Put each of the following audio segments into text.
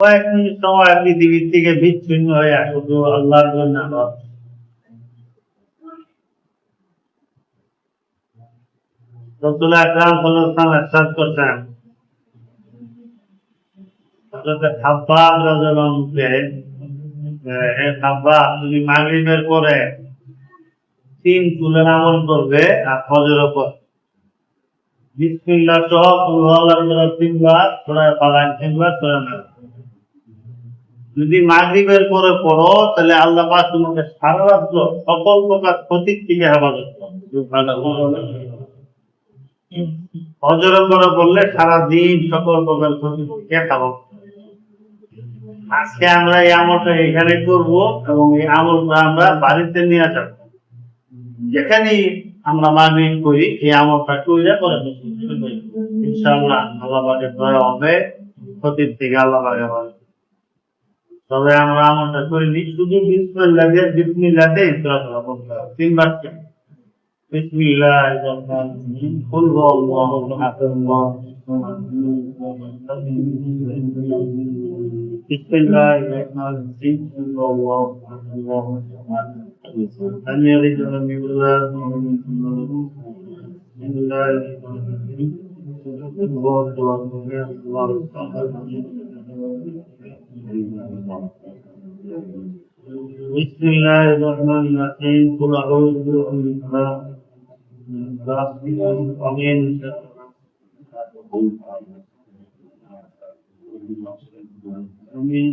কয়েক মিনিট সময় পৃথিবীর থেকে বিচ্ছিন্ন হয়ে শুধু আল্লাহর জন্য রাসূল আকরাম সাল্লাল্লাহু আলাইহি ওয়াসাল্লাম ইরশাদ করতেন, হযরত খাব্বাব রাদিয়াল্লাহু আনহুকে, হে খাব্বাব, তুমি মাগরিবের পরে 3 চুলের আমল করবে আর ফজরের পর বিসমিল্লাহ সহ কুল আল্লাহু 3 বার, সূরা ফালাক 3 বার, সূরা নাস। যদি মাগরিবের পরে পড়ো তাহলে আল্লাহ পাক তোমাকে সারা রাত সকল প্রকার ক্ষতি থেকে হেফাজত করবে। ফজরের পরে পড়লে সারা দিন সকল প্রকার ক্ষতি থেকে হেফাজত। আজকে আমরা এই আমলটা এখানে করব এবং এই আমলটা আমরা বাড়িতে নিয়ে যাব। যেখানে আমরা মাগরিব করি এই আমলটা কইরা করে ইনশাআল্লাহ আল্লাহ পাকের দয়া হবে, ক্ষতির থেকে আল্লাহ পাক হেফাজত। তবে আমরা আমলটা করিনি, শুধু বিসমিল্লাহ দিয়ে ইসরা বলতে হবে 3 বার। বিসমিল্লাহির রহমানির রহিম, কুল হুয়াল্লাহু আহাদ, বিসমিল্লাহির রহমানির রহিম, কুল হুয়াল্লাহু আহাদ, আল্লাহু সামাদ, লাম ইয়ালিদ ওয়া লাম ইউলাদ, বিসমিল্লাহির রহমানির রহিম, কুল হুয়াল্লাহু আহাদ, আল্লাহু সামাদ, বিসমিল্লাহির রহমানির রহিম, কুল আউযু বিরাব্বিল ফালাক, আমিন। আমিন।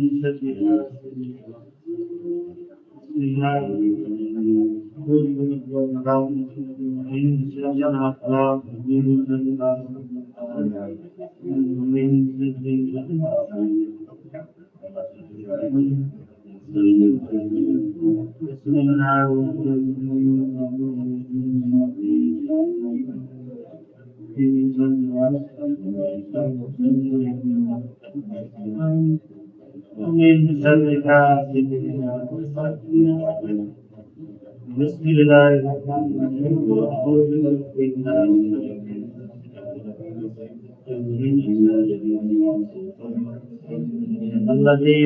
الذي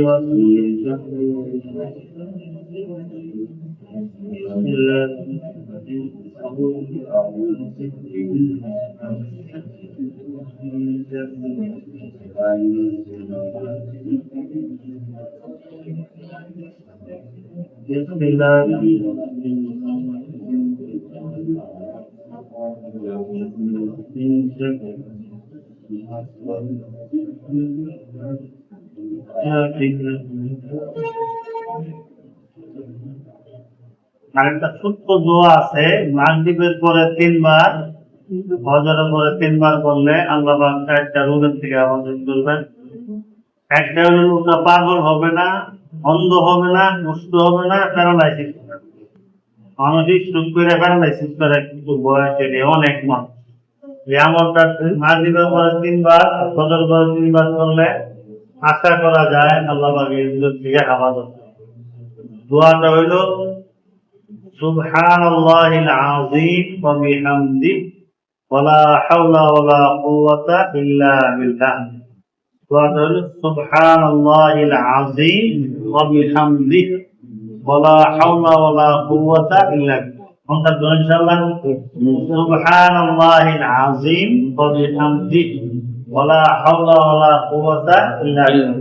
আরেকটা ছোট্ট দোয়া আছে, মাগরিবের পরে 3 বার, ফজরের পরে 3 বার করলে আল্লাহ পাক 4টা রোগের থেকে হেফাজত করবেন। একটা হলো লোকটা পাগল হবে না, অন্ধ হবে না, নষ্ট হবে না, প্যারালাইসিস হবে না। মানুষই স্ট্রোক করে প্যারালাইসিস করে কিন্তু বয়সে অনেক মানুষ। এই আমলটা মাগরিবের পরে 3 বার, ফজরের পরে 3 বার করলে আশা করা যায় আল্লাহ পাক এই রোগের থেকে হেফাজত করবেন। দোয়াটা হইল সুবহানাল্লাহিল আযীম ওয়া বিহামদিহি ওয়ালা হাওলা ওয়ালা কুওয়াতা ইল্লা বিল্লাহ। দোয়াটা হলো সুবহানাল্লাহিল আযীম ওয়া বিহামদিহি ওয়ালা হাওলা ওয়ালা কুওয়াতা ইল্লা বিল্লাহ। আমরা তো ইনশাআল্লাহ সুবহানাল্লাহিল আযীম ওয়া বিহামদিহি ওয়ালা হাওলা ওয়ালা কুওয়াতা ইল্লা বিল্লাহ।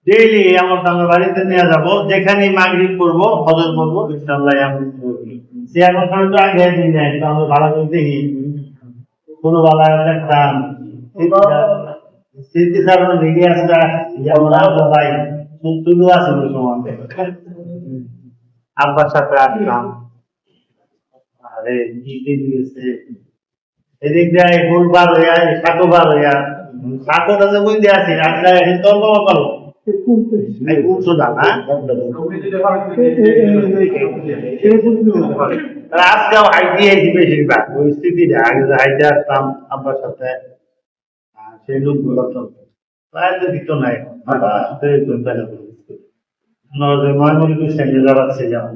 ডেইলি আমলটা আমরা বাড়িতে নিয়ে যাব, যেখানে মাগরিব পড়বো, ফজর পড়বো, ইনশাআল্লাহ আমল করব। সে আমলটা তো আগে দিন যায়, আমরা ভালো করে দেখি কোন বালা একটা স্মৃতি সারণ রেডি আছে, যেমন আমরা ভাই শুধু আছে ওই সময় আব্বার সাথে আসলাম, আরে কি দিয়েছে এদিক দিয়ে ফুল বার হইয়া সাঁকো বার হইয়া সাঁকোটা যে বই দিয়ে আছে আপনার এখন তর্ক পাবো আজকেও হাইটি আইছি বেশিরভাগ পরিস্থিতিটা আগে যে হাইটে আসতাম আব্বার সাথে, সেই লোকগুলো তো প্রায় তো দিত নাই ময়মনসিংহ সেন্টে যাচ্ছে যেমন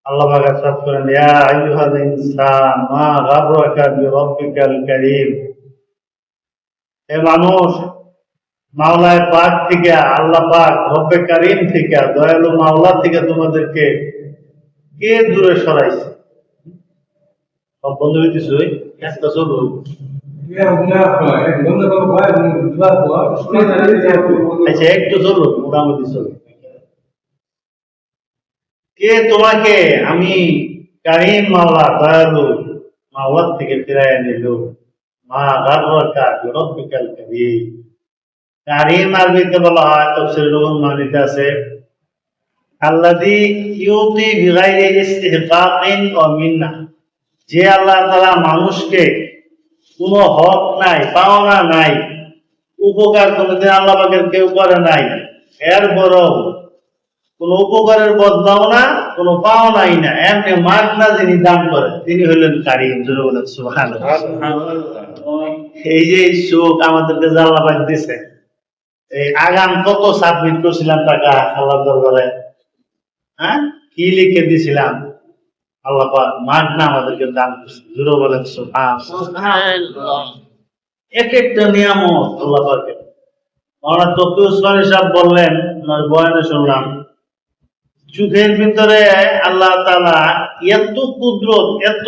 আল্লাহ পাক ارشاد করেন, ইয়া আইয়ুহাল ইনসান মা গাররাকা বিরাব্বিকাল কারীম। হে মানুষ, মাওলায় পাক থেকে, আল্লাহ পাক রব্বে কারীম থেকে, দয়ালু মাওলা থেকে তোমাদেরকে কে দূরে সরাইছে? সব বন্ধ হইতেছে, একটা চলো। আচ্ছা, একটু চলো, মোটামুটি চলো। কে তোমাকে আমি কারীম মাওলা, দয়ালু মাওলার থেকে ফিরাইয়া নিল? মা গাররাকা বিরাব্বিকাল কারীম। কারীম আরবিতে বলা হয়, তাফসীরুল মানিতে আছে, আল্লাযী ইউতি বিগাইরি ইসতিহকাকিন ওয়া মিন্না। যে আল্লাহ তাআলা মানুষকে কোনো হক নাই, পাওনা নাই, উপকার কোনোদিন আল্লাহ পাকের কেউ করে নাই, এরপরও কোন উপকারের বদলাও না, কোন পাওনাই না, এমনি মাগনা যিনি দান করেন তিনি হলেন কারীম। জোরে বলেন সুবহানাল্লাহ। এই যে সুখ আমাদেরকে যে আল্লাহ পাক দিয়েছে, এই আগাম কত সাবমিট করছিলাম টাকা আল্লাহর দরবারে, হ্যাঁ, কি লিখে দিছিলাম, আল্লাহ পাক মাগনা আমাদেরকে দান করছে। জোরে বলেন সুবহানাল্লাহ। এক একটা নিয়ামত আল্লাহ পাকের। মাওলানা তকি উসমানী সাহেব বললেন, ওনার বয়ানে শুনলাম, চোখের ভিতরে আল্লাহ তাআলা এত কুদরত, এত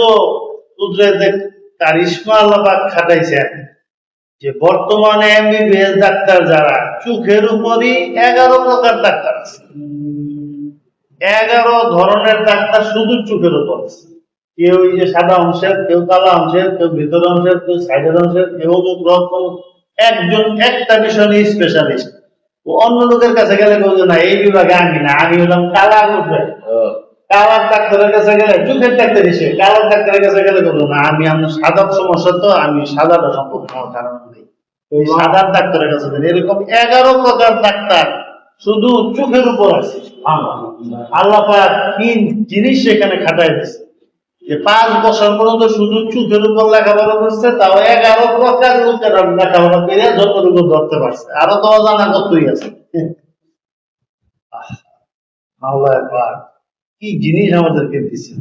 কুদরতের কারিশমা আল্লাহ পাক খাটাইছেন যে বর্তমানে এমবিবিএস ডাক্তার যারা, চোখের উপরই 11 প্রকার ডাক্তার আছে। 11 ধরনের ডাক্তার শুধু চোখের উপর আছে। কেউ এই যে সাদা অংশের, কেউ কালো অংশের, কেউ ভিতর অংশের, কেউ সাইডের অংশের, কেউ রকম, একজন একটা বিষয়ে স্পেশালিস্ট। অন্য লোকের কাছে গেলে বলছে না এই বিভাগে আমি না, আমি হলাম কালার উঠবে। কালার ডাক্তারের কাছে গেলে, চোখের ডাক্তার এসে কালার ডাক্তারের কাছে গেলে বলবো না আমি আমার সাদার সমস্যা, তো আমি সাদাটা সম্পর্কে আমার ধারণা নেই, ওই সাদার ডাক্তারের কাছে গেলে। এরকম 11 প্রকার ডাক্তার শুধু চোখের উপর আছে। আল্লাহ পাক কি জিনিস সেখানে খাটাই দিচ্ছে যে 5 বছর পর্যন্ত শুধু চোখের উপর লেখাপড়া করছে, তাও 11 প্রকার লোকের লেখাপড়া করে যতটুকু ধরতে পারছে, আরো তো অজানা কতই আছে। আল্লাহ পাক কি জিনিস আমাদেরকে দিচ্ছে।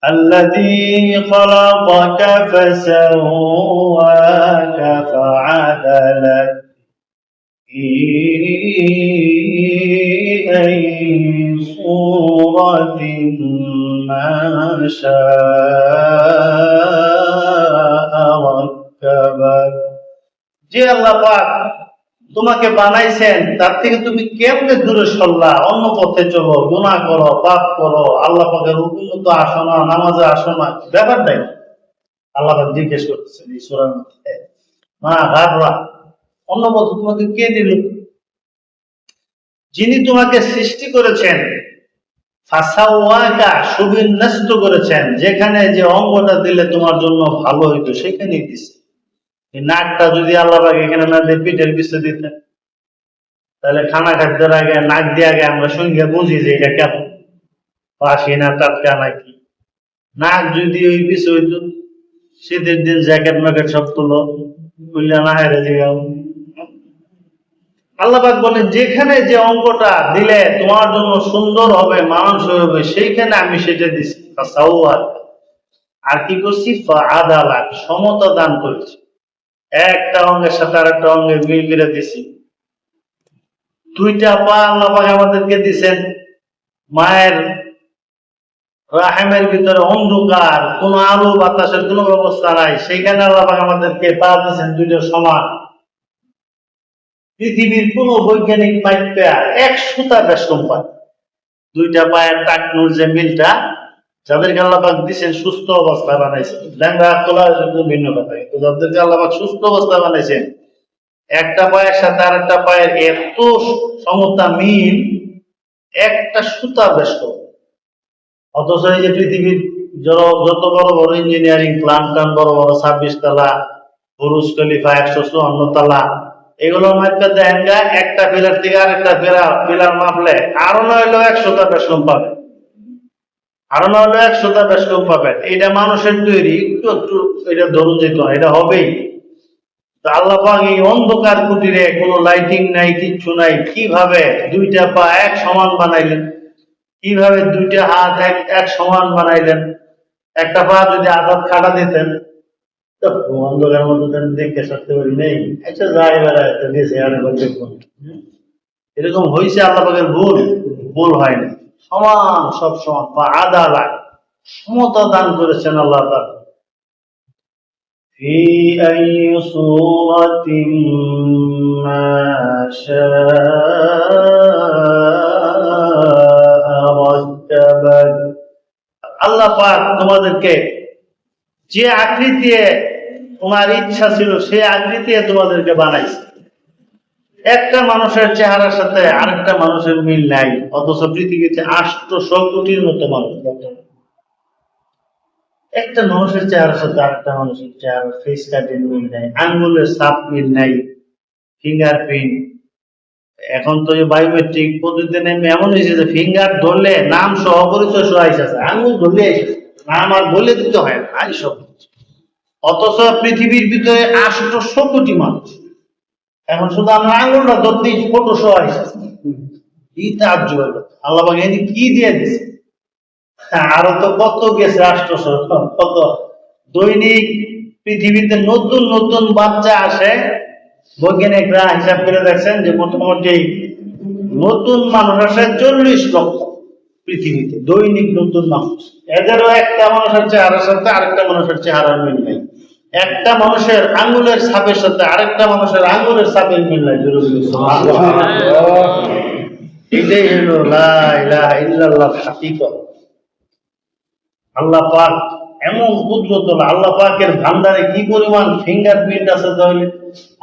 الذي خلقك فسواك فعدلك في أي صورة ما شاء ركبك। যে আল্লাহ পাক তোমাকে বানাইছেন তার থেকে তুমি কেমনে দূরে সরলা, অন্য পথে চলো, গুনাহ করো, পাপ করো, আল্লাহ পাকের হুকুম মতো আসো না, নামাজে আসো না, ব্যাপার নাই। আল্লাহ পাক জিজ্ঞেস করতেছেন এই সূরার মধ্যে, মা গাররা, অন্য পথে তোমাকে কে দিল? যিনি তোমাকে সৃষ্টি করেছেন, ফাসাওয়াকা, সুবিন্যস্ত করেছেন, যেখানে যে অঙ্গটা দিলে তোমার জন্য ভালো হইতো সেখানেই দিছে। নাকটা যদি আল্লাহ পাক এখানে না দিয়ে পিঠের পিছনে দিতেন, তাহলে খানা খাদ্যের আগে নাক দিয়ে আগে আমরা সঙ্গে বুঝি যে এটা কেমন, পাশি না টাটকা নাকি। নাক যদি ওই পিছু হইতো, শীতের দিন জ্যাকেট ম্যাকেট সব তুলো, খুললে না হেরে যাও। আল্লাহ পাক বলেন যেখানে যে অঙ্কটা দিলে তোমার জন্য সুন্দর হবে, মানানসই হবে, সেইখানে আমি সেটা দিছি। আর কি করছি? ফাআদালাক, সমতা দান করেছি। একটা অঙ্গের সাথে আর একটা অঙ্গের মিল করে দিছি। 2টা পা আল্লাহ পাক আমাদেরকে দিছেন। মায়ের রাহেমের ভিতরে অন্ধকার, কোন আলো বাতাসের কোন ব্যবস্থা নাই, সেইখানে আল্লাহ পাক আমাদেরকে পা দিয়েছেন 2টা সমান। পৃথিবীর কোন বৈজ্ঞানিক পাইপা 1 সুতা বেশ কম পায়। 2টা পায়ের টাকনুর যে মিলটা, যাদেরকে আল্লাহ পাক দিয়েছেন সুস্থ অবস্থায় বানাইছেন, ল্যাংড়া তোলা ভিন্ন কথা, কিন্তু যাদেরকে আল্লাহ পাক সুস্থ অবস্থায় বানাইছেন, একটা পায়ের সাথে আর একটা পায়ের এত সমতা মিল, একটা সুতা বেশ কম। অথচ এই যে পৃথিবীর যত বড় বড় ইঞ্জিনিয়ারিং প্লান্ট, বড় বড় 26 তলা বুরুজ খলিফা, 154 তলা, এগুলোর মধ্যে দেখেন গা, একটা পিলার থেকে আরেকটা পিলার মাপলে আরো না হইলেও 100টা বেশ কম পাবে, আরো না হলেও 100টা বেশ কম পাবেন। এটা মানুষের তৈরি, একটু এটা ধরুন যেত না, এটা হবেই। তো আল্লাহ পাক এই অন্ধকার কুটিরে কোনো লাইটিং নাই, কিচ্ছু নাই, কিভাবে 2টা পা এক সমান বানাইলেন? কিভাবে দুইটা হাত এক সমান বানাইলেন, একটা পা যদি আঘাত খাটা দিতেন তো অন্ধকার মতো দেখতে সরতে পারি নেই, আচ্ছা যাই বেড়ায় গেছে আর দেখুন। এরকম হয়েছে আল্লাহ পাকের ভুল? ভুল হয়নি, সমান, সব সমান, বা আদা লাগ সমতা দান করেছেন আল্লাহ তাআলা। في أي صورة ما شاء ركبك। আল্লাহ পাক তোমাদেরকে যে আকৃতি তোমার ইচ্ছা ছিল সেই আকৃতি তোমাদেরকে বানাইছে। একটা মানুষের চেহারার সাথে আরেকটা মানুষের মিল নাই, অথচ পৃথিবীতে 800 কোটির মতো মানুষ। একটা মানুষের চেহারার সাথে আরেকটা মানুষের চেহারা ফেস কাটিং মিল নাই, আঙ্গুলের ছাপ মিল নাই, ফিঙ্গারপ্রিন্ট। এখন তো বায়োমেট্রিক পদ্ধতিতে এমন হয়েছে যে ফিঙ্গার ধরলে নাম সহ পরিচয় সহ আইসেছে, আঙ্গুল ধরলে আইসেছে, নাম আর বলে দিতে হয় না, আই সব। অথচ পৃথিবীর ভিতরে 800 কোটি মানুষ, এখন শুধু আমরা আঙ্গুলটা ধরতেই ফটো সহ আইসেছে। কি তাজ্জুব, আল্লাহ পাক এনে কি দিয়ে দিছে। আরো তো কত গেছে, 800 কত। দৈনিক পৃথিবীতে নতুন নতুন বাচ্চা আসে, বৈজ্ঞানিকরা হিসাব করে দেখছেন যে মোটামুটি নতুন মানুষ আসে 40 লক্ষ পৃথিবীতে, দৈনিক নতুন মানুষ। এদেরও একটা মানুষের চেহারার সাথে আরেকটা মানুষের চেহারার মিল নাই, একটা মানুষের আঙ্গুলের ছাপের সাথে আরেকটা মানুষের আঙ্গুলের ছাপের মিল নাই। এটাই হলো লা ইলাহা ইল্লাল্লাহ হাকিকত। আল্লাহ পাক এমন কুদরত, আল্লাহ পাকের ভান্ডারে কি পরিমাণ ফিঙ্গারপ্রিন্ট আছে, তাহলে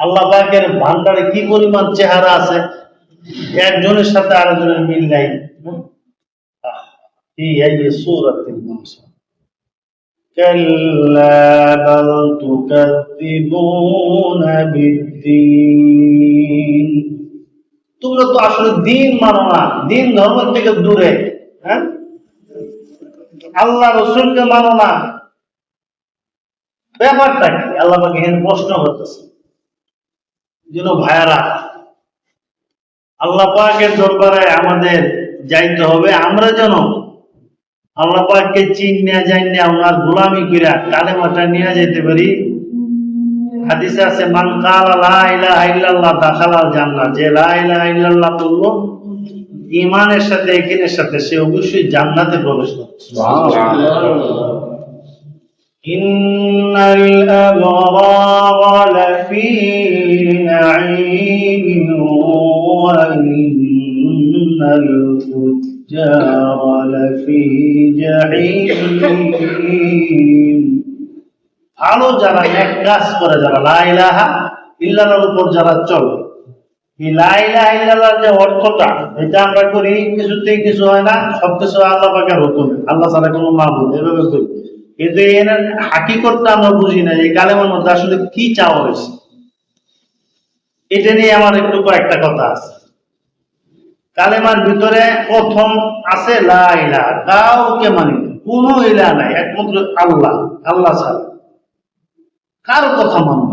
আল্লাহ পাকের ভান্ডারে কি পরিমাণ চেহারা আছে, একজনের সাথে আরেকজনের মিল নাই। কি এই সূরাতুল মাসা, কাল্লা বাল তুকাদ্দিবুনা বিদ্দীন। তোমরা তো আসলে দিন মানো না, দিন ধর্ম থেকে দূরে, হ্যাঁ, আল্লাহ রসুলকে মানো না, ব্যাপারটা কি? আল্লাহ পাক এখানে প্রশ্ন করতেছে। যেন ভাইয়ারা, আল্লাহ পাকের দরবারে আমাদের যাইতে হবে, আমরা যেন আল্লাহ পাককে চিনিয়া জানিয়া ওনার গোলামি কইরা কালেমাটা নিয়ে যেতে পারি। হাদিসে আছে, মান কালা লা ইলাহা ইল্লাল্লাহ দাখালাল জান্নাহ, যে লা ইলাহা ইল্লাল্লাহ বলল ঈমানের সাথে ইয়াকিনের সাথে, সে অবশ্যই জান্নাতে প্রবেশ করবে। সুবহানাল্লাহ। ইন্নাল আবরারা লাফি নাঈম ওয়া ইন্নাল ফুজ্জারা লাফি জাহিম। ভালো যারা নেক কাজ করে, যারা লা ইলাহা ইল্লাল্লাহর উপর যারা চলে, এই লা ইলাহা ইল্লাল্লাহর যে অর্থটা, এটা আমরা করি কিছুতেই কিছু হয় না, সবকিছু আল্লাহ পাকের হুকুম, আল্লাহ ছাড়া কোনো মাবুদ, এভাবে করি। কিন্তু এর হাকিকতটা আমরা বুঝি না, এই কালেমার মধ্যে আসলে কি চাওয়া হয়েছে। এটা নিয়ে আমার একটু কয়েকটা কথা আছে। কালেমার ভিতরে প্রথম আছে লা ইলাহা, কাউকে মানি না, কোনো ইলাহ নাই, একমাত্র আল্লাহ, আল্লাহ ছাড়া কারো কথা মানব।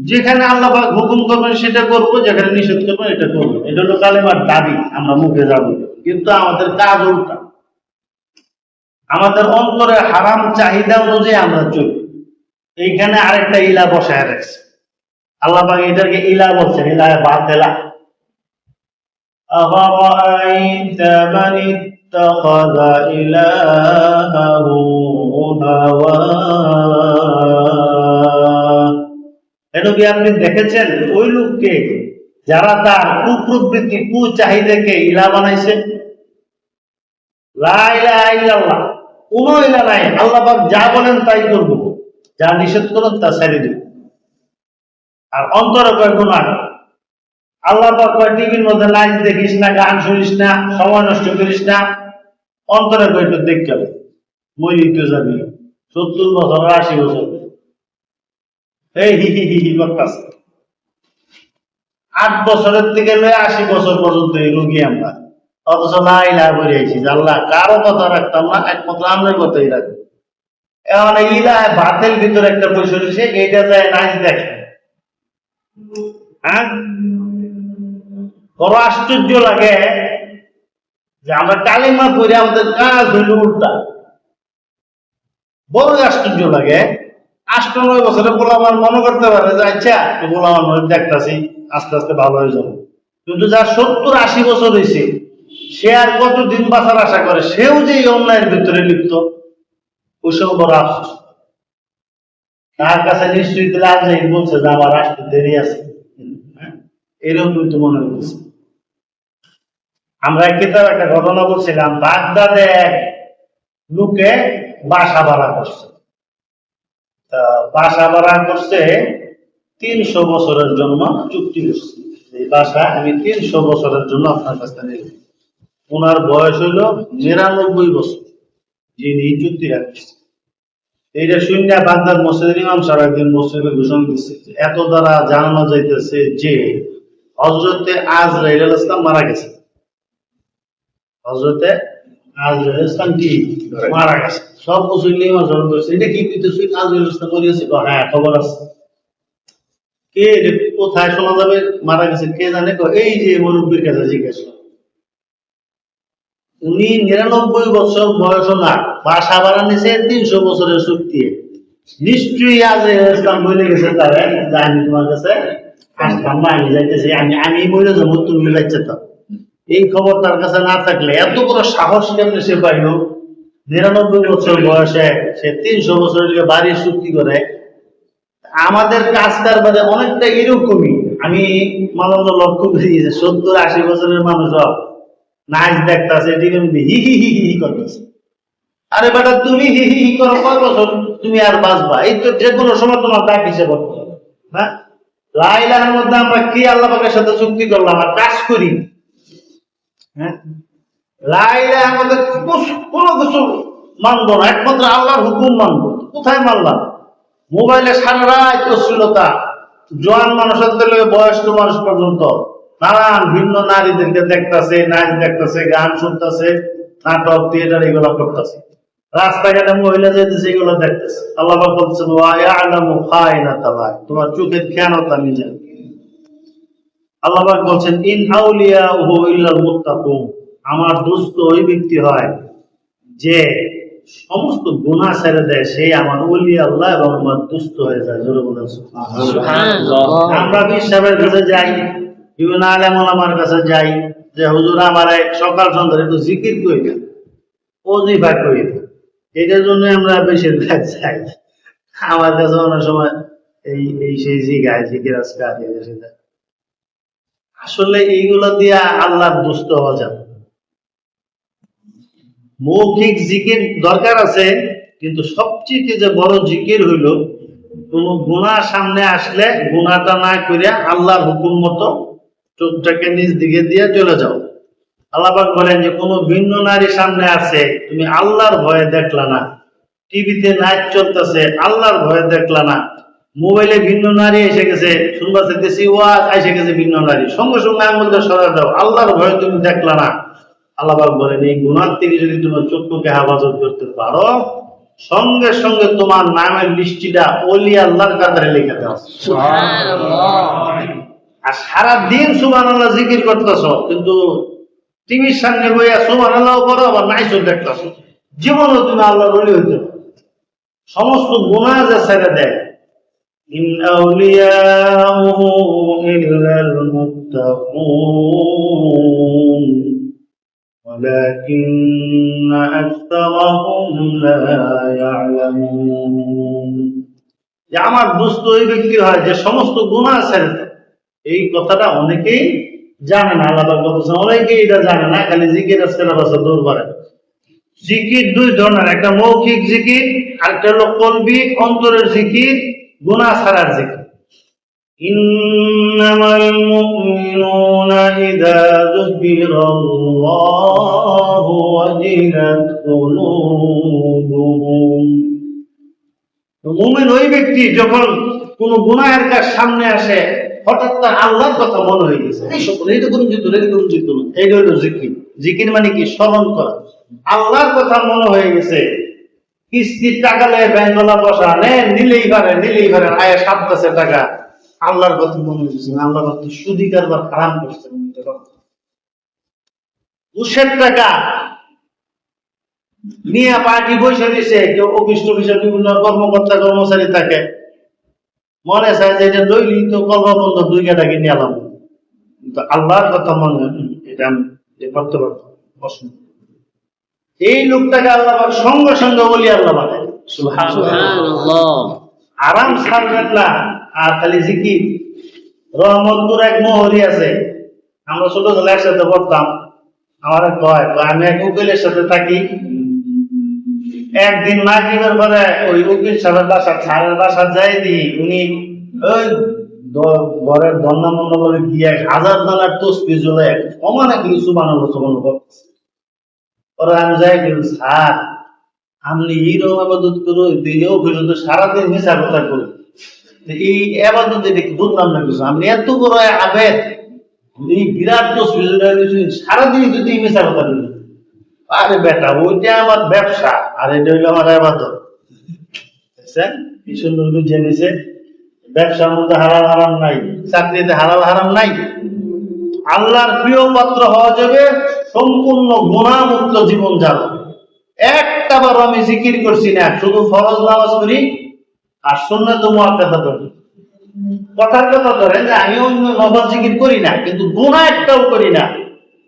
যেখানে আল্লাহ পাক হুকুম করবেন সেটা করবো, যেখানে নিষেধ করবেন এটা করবো। এটা হলো কালেমার দাবি, আমরা মুখে যাবো, কিন্তু আমাদের কাজ উল্টা। আমাদের অন্তরে হারাম চাহিদা অনুযায়ী আমরা চলি। এইখানে আরেকটা ইলা বসায় রাখছে আল্লাহ পাক, এটাকে ইলা বলছেন, ইলা বাতিলা। আফারাআইতা মান ইত্তাখাযা ইলাহাহু হাওয়া। নবী, আপনি দেখেছেন ওই লোককে যারা তার কুপ্রবৃত্তি, চাহিদাকে ইলা বানাইছে? লা ইলাহা ইল্লাল্লাহ, কোনো ইলা নাই, আল্লাহ পাক যা বলেন তাই করব, যা নিষেধ করেন তা ছেড়ে দিব। আর অন্তরে কয় গুনাহ। আল্লাহ পাক কয় টিভির মধ্যে নাচ দেখিস না, গান শুনিস না, সময় নষ্ট করিস না। অন্তরে কয় একটু দেখতে হবে, মরিতে যাবি 70 বছর 80 বছর, এই হি হি হি করতেছে। 8 বছরের থেকে 80 বছর পর্যন্ত এই রোগী আমরা, অথচ লা ইলাহা বলে আইছি, আল্লাহ কারো কথা রাখতাম না, একমাত্র আমরা কথাই রাখবো। এখন ইলাহ বাতিল ভিতরে একটা বসে রয়েছে, এইটা যায় নাচ দেখে। হ্যাঁ, বড় আশ্চর্য লাগে যে আমরা কালিমা পড়ে আমাদের কাজ হইল উল্টা। বড় আশ্চর্য লাগে, 8-9 বছরে পোলাপান মনে করতে পারে যে আচ্ছা পোলাপান দেখতেছি আস্তে আস্তে ভালো হয়ে যাবে, কিন্তু যার 70-80 বছর হয়েছে সে আর কতদিন বাঁচার আশা করে, সেও যে এই অন্যায়ের ভিতরে লিপ্ত, ওইসব বড় আফসোস। তার কাছে নিশ্চয়ই দিলে আজ বলছে যে আমার আসতে দেরি আছে, এরকম কিন্তু মনে হচ্ছে। আমরা কিতাব একটা ঘটনা বলছিলাম, বাগদাদে এক লোকে বাসা ভাড়া করছে। বাসা ভাড়া করছে 300 বছরের জন্য চুক্তি করছে, এই বাসা আমি 300 বছরের জন্য আপনার কাছে নিব। ওনার বয়স হইল 99 বছর যিনি চুক্তি রাখছে। এইটা শুনে বাগদাদ মসজিদের ইমাম সাহেব একদিন মসজিদে ঘোষণা দিচ্ছে, এত দ্বারা জানানো যাইতেছে যে হযরতে আজরাইল আলাইহিস সালাম মারা গেছে। হযরতে আজরাইল আলাইহিস সালাম কি মারা গেছে। সব মুসলিম ইমাম সাহেব বলছে এটা কি কইতেছিস, আজরাইল আলাইহিস সালাম মরিয়াছে? হ্যাঁ খবর আছে। কে কোথায় শোনা যাবে মারা গেছে কে জানে? এই যে মুরব্বীর কাছে জিজ্ঞেস। উনি 99 বছর বয়স না, বাসা ভাড়া নিছে 300 বছরের চুক্তি। নিশ্চয়ই আজরাইল আলাইহিস সালাম বলে গেছে তারে যে আমি তোমার কাছে আসলাম না, আমি যাইতেছি, আমি বলে যাবো তুমি যাচ্ছে। তো এই খবর তার কাছে না থাকলে এত বড় সাহস কেমনে সে পাইল? 99 বছর বয়সে সে 300 বছরের বাড়ির চুক্তি করে। আমাদের কাজ কারবারে অনেকটা এরকমই। আমি মানব লক্ষ্য করি যে 70-80 বছরের মানুষ নাচ দেখতেছে, হি হি হি হি করতেছে। আরে বেটা তুমি হি হি হি করো, কয় বছর তুমি আর বাঁচবা? এই তো যে কোনো সময় তোমার দাগ হিসেবে করতে হবে। হ্যাঁ, লা ইলাহার মধ্যে আমরা কি আল্লাহ পাকের সাথে চুক্তি করলাম আর কাজ করি? হ্যাঁ, লা ইলাহার মধ্যে কোনো কিছু মানবো না, একমাত্র আল্লাহর হুকুম মানবো। কোথায় মানলাম? মোবাইলে সারা রাত অশ্লীলতা, জোয়ান মানুষের থেকে বয়স্ক মানুষ পর্যন্ত নানান ভিন্ন নারীদেরকে দেখতেছে, নাচ দেখতেছে, গান শুনতেছে, নাটক থিয়েটার এগুলো করতেছে। রাস্তাঘাটে মহিলা যেতেছে এগুলো দেখতেছে। আল্লাহ পাক বলছেন ওয়া ইয়ালামু খায়িনাতাল আ'ইন, তোমার চোখের খেয়ানত আমি জানি। আল্লাহ পাক বলছেন ইন আউলিয়াহু ইল্লাল মুত্তাকুন, আমার দোস্ত ওই ব্যক্তি হয় যে সমস্ত গুনাহ ছেড়ে দেয়, সেই আমার ওলি আল্লাহ এবং আমার দোস্ত হয়ে যায়। জোরে বলেন সুবহানাল্লাহ। আমরা বিশ্বাসের কাছে যাই, বিভিন্ন আলেম ওলামার কাছে যাই যে হুজুর আমার সকাল সন্ধ্যা একটু জিকির কই দেন, ওজিফা কই দেন। এটার জন্য আমরা বেশিরভাগ যাই। আমার কাছে অনেক সময় এই সেই জিগায় জিকির আজকার আসলে এইগুলো দিয়া আল্লাহর দুষ্ট হওয়া যাবে। মৌখিক জিকির দরকার আছে, কিন্তু সবচেয়ে যে বড় জিকির হইল কোন গুনাহ সামনে আসলে গুনাহটা না করিয়া আল্লাহর হুকুম মতো চোখটাকে নিজ দিকে দিয়ে চলে যাও। আল্লাহ পাক বলেন যে কোনো ভিন্ন নারী সামনে আছে, তুমি আল্লাহর ভয়ে দেখলা না। টিভিতে নাচ চলতেছে, আল্লাহর ভয়ে দেখলা না। মোবাইলে ভিন্ন নারী এসে গেছে, শুনবা চাইতেছি ওয়াজ এসে গেছে ভিন্ন নারী, সঙ্গে সঙ্গে আঙুলটা সরাই দাও, আল্লাহর ভয়ে তুমি দেখলা না। আল্লাহ পাক বলেন এই গুনাহ থেকে যদি তোমার চক্ষুকে হেফাজত করতে পারো, সঙ্গে সঙ্গে তোমার নামের লিস্টিটা ওলি আল্লাহর কাতারে লিখে দাও। আর সারাদিন সুবহানাল্লাহ জিকির করতেছ, কিন্তু টিভির সামনে বইয়া সুবহানাল্লাহ করো, আবার নাইসও দেখতেছ, জীবনও তুমি আল্লাহর ওলি হইতে পারো। সমস্ত গুনাহ যে ছেড়ে দেয়। ইন আউলিয়াহু ইল্লাল মুত্তাকুন ولكن أكثرهم لا يعلمون। যে আমার দোস্ত ওই ব্যক্তি হয় যে সমস্ত গুনাহ ছেড়ে দেয়। এই কথাটা অনেকেই জানে না। আল্লাহ পাক বলেছেন অনেকেই এটা জানে না, খালি জিকির আজকাল বাসা দৌড় করে। জিকির দুই ধরনের, একটা মৌখিক জিকির, আরেকটা হলো কলবি অন্তরের জিকির, গুনাহ ছাড়ার জিকির। ইন্নামাল মুমিনুনা ইযা যুকিরাল্লাহু ওয়াজিলাত কুলুবুহুম। মুমিন ওই ব্যক্তি যখন কোন গুনাহের কাজ সামনে আসে, হঠাৎ তার আল্লাহর কথা মনে হয়ে গেছে, এই সকল এইটা কোন জিত না, এটা কোন জিত না, এইটা হলো জিকির। জিকির মানে কি? স্মরণ করা। আল্লাহর কথা মনে হয়ে গেছে, কিস্তির টাকা লে ব্যাংকলা বসা নিলেই পারে আয়া 7 টাকা, আল্লাহর কথা মনে হয়েছে, আল্লাহর কথা সুদি কারবার হারাম করছে। ঘুষের টাকা নিয়ে পার্টি বসে দিছে, কেউ অফিস টফিসে বিভিন্ন কর্মকর্তা কর্মচারী থাকে, মনে চায় যে এটা দৈলি তো কর্মবন্ধ 2 টাকা নিয়ে আলাম, কিন্তু আল্লাহর কথা মনে হয় এটা আমি করতে পারবো অসম্ভব। এই লোকটাকে আল্লাহ সঙ্গে সঙ্গে বলি আল্লাহ বানায়। সুবহানাল্লাহ। আরাম ছাড়বেন না, আর খালি জিকির। রহমতপুর এক মোহরি আছে, আমরা ছোট ছেলে একসাথে পড়তাম। আমার কয় আমি এক উকিলের সাথে থাকি। একদিন মাগরিবের পরে ওই উকিল সাহেবের বাসা ছাড়ের বাসা যাই দিই, উনি ওই ঘরের দন্না মন্ডলে গিয়ে 1000 ডলার তসবি ঝুলে সমানে কিছু বানালো সুবহানাল্লাহ করতেছে। ওরা আমি যাই গেল, স্যার আপনি এইরকম আবাদত করো দিয়েও পর্যন্ত সারাদিন মিশা কথা করি, এই আবাদত এটা কি বুঝলাম না কিছু। আপনি এত বড় আবেদ, এই বিরাট তসবি ঝুলে সারাদিন যদি মিশা কথা বলি। আরে বেটা ওইটা আমার ব্যবসা, আর এটা হইলো আমার আবাদত। দেখছেন কি সুন্দর বুঝিয়ে দিছে। ব্যবসার মধ্যে হালাল হারাম নাই, চাকরিতে হালাল হারাম নাই। আল্লাহর প্রিয় পাত্র হওয়া যাবে সম্পূর্ণ গুনাহমুক্ত জীবন যাপন। একটা বার আমি জিকির করছি না, শুধু ফরজ নামাজ পড়ি আর সুন্নাত মুআক্কাদা পড়ি। কথার কথা ধরেন যে আমি অন্য নফল জিকির করি না, কিন্তু গুনাহ একটাও করি না।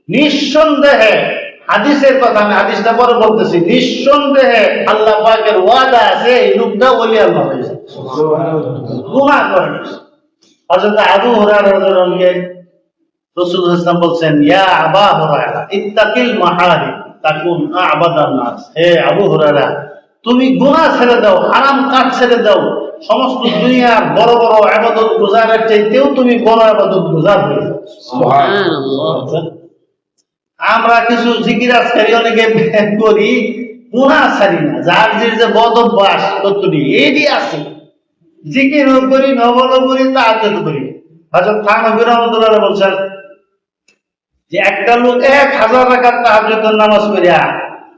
নিঃসন্দেহে হাদিসের কথা, আমি হাদিসটা পরে বলতেছি, নিঃসন্দেহে আল্লাহ পাকের ওয়াদা আছে এই লোকটা ওলি আল্লাহ হয়ে যাবে, গুনাহ করে না। হযরত আবু হুরায়রা রাদিয়াল্লাহু আনহু রাসূলুল্লাহ সাল্লাল্লাহু আলাইহি ওয়াসাল্লাম বলছেন, ইয়া আবা হুরায়রা ইত্তাকিল মাহারিম তাকুন আ'বাদান নাস। হে আবু হুরায়রা, তুমি গুনাহ ছেড়ে দাও, হারাম কাজ ছেড়ে দাও, সমস্ত দুনিয়ার বড় বড় ইবাদত গুজারের চাইতেও তুমি বড় ইবাদত গুজার হয়ে যাও। সুবহানাল্লাহ। আমরা কিছু জিকির আজকারি অনেকে করি, গুনাহ ছাড়ি না। যার যে বদ অভ্যাস তত্ত্বটি এটি আছে, জিকিরও করি, নফলও করি, তাহাজ্জুদ করি। হযরত থানভী রাহমাতুল্লাহ বলছেন যে একটা লোক 1000 রাকাত তাহাজ্জুদের নামাজ পড়িয়া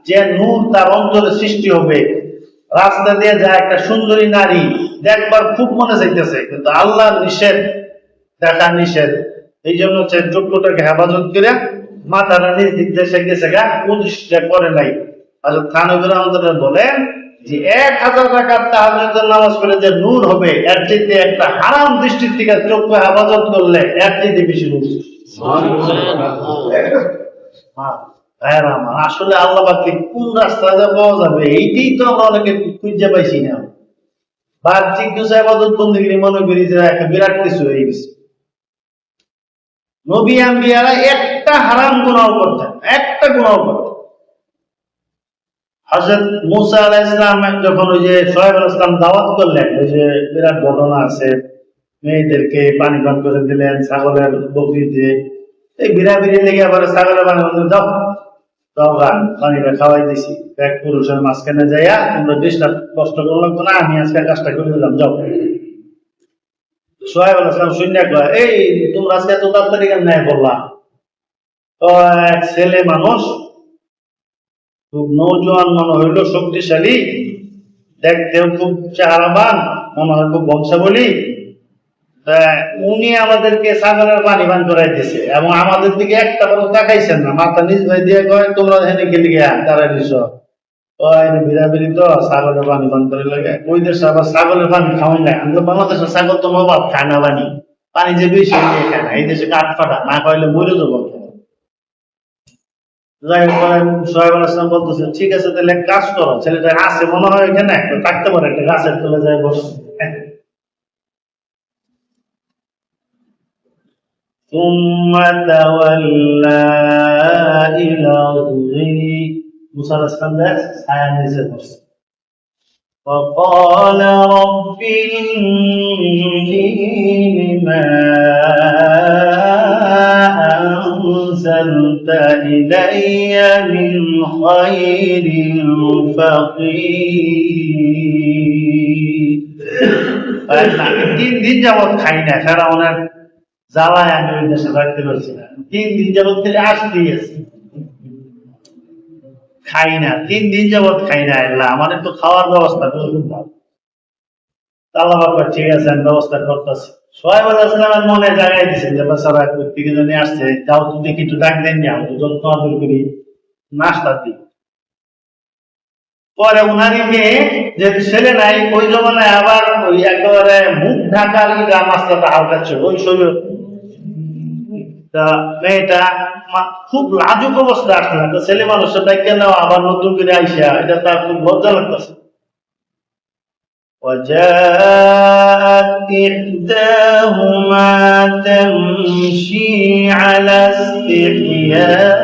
যে নূর তার অন্তরে সৃষ্টি হবে, রাস্তা দিয়ে যায় একটা সুন্দরী নারী দেখবার খুব মনে চাইতেছে, কিন্তু আল্লাহর নিষেধ, দেখা নিষেধ, এই জন্য যোগ্যটাকে হেফাজত করে মাথাটা নিজ দিক দেশে গেছে গা, প্রতিষ্ঠা করে নাই। হযরত থানভী রাহমাতুল্লাহ বলেন যে 1000 রাকাত তাহাজ্জুদের নামাজ পড়ে যে নূর হবে, এর চাইতে একটা হারাম দৃষ্টির থেকে চোখকে হেফাজত করলে এর চাইতে বেশি নূর। আসলে আল্লাহ পাককে কোন রাস্তায় পাওয়া যাবে, এইটাই তো আমরা অনেকে খুঁজে পাইছি না। বাহ্যিক কিছু ইবাদত বন্দেগী মনে করি যে একটা বিরাট কিছু হয়ে গেছে। নবী আম্বিয়ারা একটা হারাম গুনাহ করতেন, একটা গুনাহ করতেন। হযরত মুসা আলাইহিস সালাম যখন ওই যে শুআয়ব আলাইহিস সালাম দাওয়াত করলেন, ওই যে বিরাট ঘটনা আছে, মেয়েদেরকে পানি পান করে দিলেন ছাগলের বকরি দিয়ে, এই বিড়াবিড়ি লেগে আবার ছাগলের পানি যাও যাও গান পানিটা খাওয়াই দিছি, এক পুরুষের মাঝখানে যাইয়া তোমরা ডিস্টার্ব কষ্ট করলাম না, আমি আজকে কাজটা করে দিলাম, যাও। শুআয়ব আলাইহিস সালাম শুনে কয়, এই তোমরা আজকে এত তাড়াতাড়ি কেন নাই বললাম? তো এক ছেলে মানুষ, খুব নৌজওয়ান মনে হইল, শক্তিশালী, দেখতেও খুব চেহারাবান, মনে হয় খুব বংশাবলী, উনি আমাদেরকে ছাগলের পানি পান করাই দিছে এবং আমাদের দিকে একটা বড় তাকাইছেন না, মাথা নিজ ভাই দিয়ে কয় তোমরা হেনে গেলে গিয়া তারা নিছ বিড়াবিড়ি তো ছাগলের পানি পান করে লাগে। ওই দেশে আবার ছাগলের পানি খাওয়াই না, আমরা বাংলাদেশের ছাগল তো নবাব খায় না, পানি পানি যে বেশি খায় না, এই দেশে কাঠ ফাটা না খাইলে মরে যাবো। যাই হোক শুআয়ব আলাইহিস সালাম বলতেছে, ঠিক আছে তাহলে এক কাজ করো, ছেলেটা আছে মনে হয় এখানে থাকতে পারে, একটা গাছের তলে যায় বসে। ثم تولى إلى الظل موسى عليه السلام ছায়ার নিচে বসে। وقال رب إني لما أنزلت إلي من خير فقير। 3 দিন যাবত খাই না, ফেরাউনের জ্বালায় আমি ওই দেশে থাকতে পারছি না। 3 দিন যাবত থেকে আসতেই আছে, খাই না, 3 দিন যাবত খাই না। আল্লাহ আমার একটু খাওয়ার ব্যবস্থা করে দিন। আল্লাহ বাবা ঠিক আছে আমি ব্যবস্থা করতেছি। সোহাইব আলাইহিস সালামের মনে জাগাই দিয়েছেন যে বাচ্চারা থেকে জানি আসছে, যাও তো দেখি একটু ডাক দেন না, আমি যত্ন আদর করি, নাস্তা দিই। পরে উনারই মেয়ে, যে ছেলে নাই ওই জমানায়, আবার ওই একেবারে মুখ ঢাকার মাস্টারটা হালকা ছিল ওই শরীর, তা মেয়েটা খুব লাজুক অবস্থা আসছে না, ছেলে মানুষের ডাক্তার নেওয়া আবার নতুন করে আইসা, এটা তার খুব লজ্জা লাগতেছে। وجاءت إحداهما تمشي على استحياء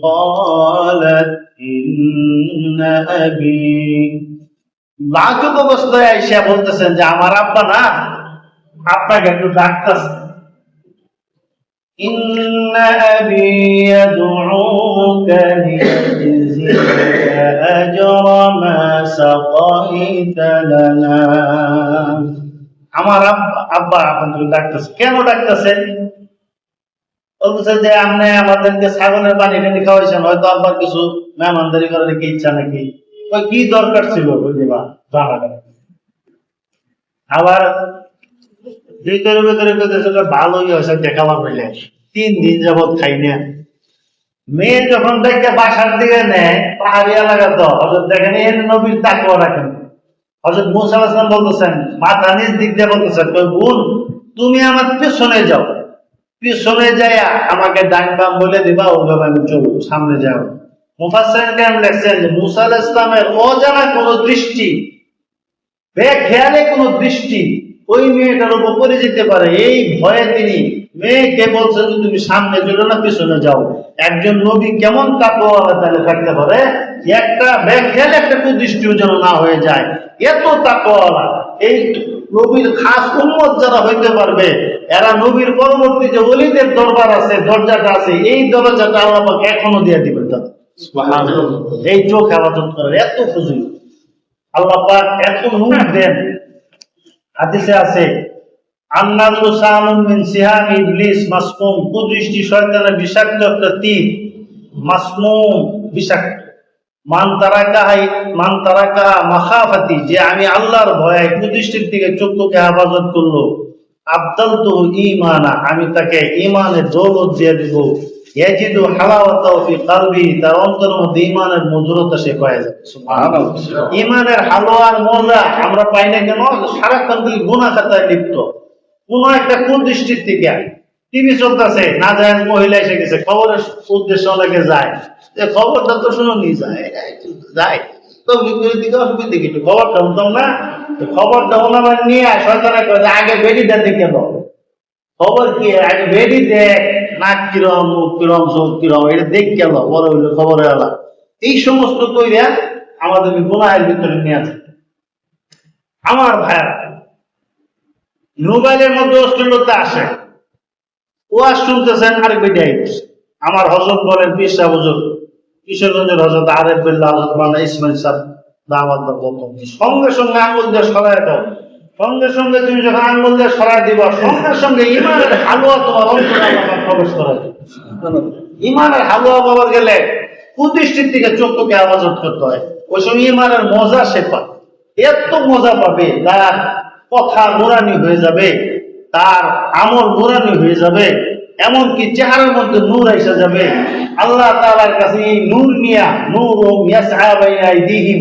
قالت إن أبي, লাজুক অবস্থায় আইসা বলতেছেন যে আমার আব্বা না আপনাকে একটু ডাকতেছে। إن أبي يدعوك ليجزيك أجر ما سقيت لنا, আমার আব্বা আপনাকে ডাকতেছে। কেন ডাকতেছে? বলতেছে যে আপনি আমাদেরকে ছাগলের পানি টানি খাওয়াইছেন, হয়তো আব্বার কিছু মেহমানদারি করার কি ইচ্ছা নাকি, ওই কি দরকার ছিল বুঝলিবা জানাটা। আবার ভিতরে ভিতরে ভালোই হয়েছে দেখাবার হইলে 3 দিন যাবৎ খাই না। মেয়ে যখন দেখে বাসার দিকে নেয়, পাহাড়ি এলাকা তো, হযরত দেখেন এর নবীর তাকওয়া রাখেন। হযরত মুসা আলাইহিস সালাম বলতেছেন, মাথা নিচ দিক দিয়ে বলতেছেন, বোন তুমি আমার পেছনে যাও, পিছনে যায় আমাকে ডান বাম বলে দিবা, ওইভাবে আমি চলবো, সামনে যাও। মুফাসসিরিন কেরাম লিখছেন যে মুসা আলাইহিস সালামের অজানা কোনো দৃষ্টি, বেখেয়ালে কোনো দৃষ্টি ওই মেয়েটার উপর পড়ে যেতে পারে, এই ভয়ে তিনি মেয়েকে বলছেন যে তুমি সামনে চলো না পিছনে যাও। একজন নবী কেমন তাকওয়াওয়ালা তাহলে থাকতে পারে, একটা বেখেয়াল একটা কুদৃষ্টিও যেন না হয়ে যায়, এত তাকওয়াওয়ালা। এই নবীর খাস উম্মত যারা হইতে পারবে, এরা নবীর পরবর্তী যে ওলিদের দরবার আছে, দরজাটা আছে, এই দরজাটা আল্লাহ পাক এখনো দিয়ে দিবেন তাদের। সুবহানাল্লাহ। এই চোখ হেফাজত করার এত ফজিলত আল্লাহ পাক এত নূর দেন। হাদিসে আছে আন্নাজু সামুন মিন সিহাম ইবলিস মাসমুম, কুদৃষ্টি শয়তানের বিষাক্ত একটা তীর, মাসমুম বিষাক্ত। মান তারাকা মাখাফাতি, যে আমি আল্লাহর ভয়ে কুদৃষ্টির থেকে চক্ষুকে হেফাজত করলো, আবদালতু ঈমানা, আমি তাকে ঈমানের দৌলত দিয়ে দিব, ইয়াজিদু হালাওয়াতাহু ফি কলবি, তার অন্তরের মধ্যে ঈমানের মধুরতা সে পায় যাবে। সুবহানাল্লাহ। ঈমানের হালুয়ার মজা আমরা পাই না কেন? সারাক্ষণ খালি গুনাহ খাতায় লিপ্ত, কোন একটা কুদৃষ্টির থেকে। টিভি চলতেছে, না যায় মহিলা এসে গেছে, খবরের উদ্দেশ্যে অনেকে যায়, যে খবরটা তো শুনুনি যায় তবলিগের দিকে অসুবিধা কিছু, খবরটা শুনতাম না, খবরটা ওনার নিয়ে শয়তানে করে আগে বেডিটা দেখে দাও। খবর কি? আগে বেডি দেখ, নাক কিরম, মুখ কিরম, চোখ কিরম, এটা দেখ গেল, বড় হইলো খবরে আলা। এই সমস্ত কইরা আমাদেরকে গুনাহের ভিতরে নিয়ে আসে। আমার ভাইয়া, মোবাইলের মধ্যে অশ্লীলতা আসে, ওয়াজ শুনতেছেন আর বেডাই। আমার হযরত বলেন পীর সাহেব হুজুর, কিশোরগঞ্জের হযরত আরেফ বিল্লাহ হযরত মাওলানা ইসমাইল সাহেব দাওয়াত বলতেন, সঙ্গে সঙ্গে আঙ্গুল দিয়ে সরায় দাও। সঙ্গে সঙ্গে তুমি যখন আঙ্গুল দিয়ে সরায় দিবা, সঙ্গে সঙ্গে ঈমানের হালুয়া তোমার অন্তরে আল্লাহ প্রবেশ করাবে। ঈমানের হালুয়া পাওয়ার গেলে কুদৃষ্টির থেকে চক্ষুকে হেফাজত করতে হয়। ওই সময় ঈমানের মজা সে পায়, এত মজা পাবে, তার কথা নুরানি হয়ে যাবে, তার আমল নুরানি হয়ে যাবে, এমনকি চেহারার মধ্যে নূর এসে যাবে। আল্লাহ তাআলার কাছে এই নূর নিয়া, নূরুম ইয়াসআ বাইনা আইদিহিম,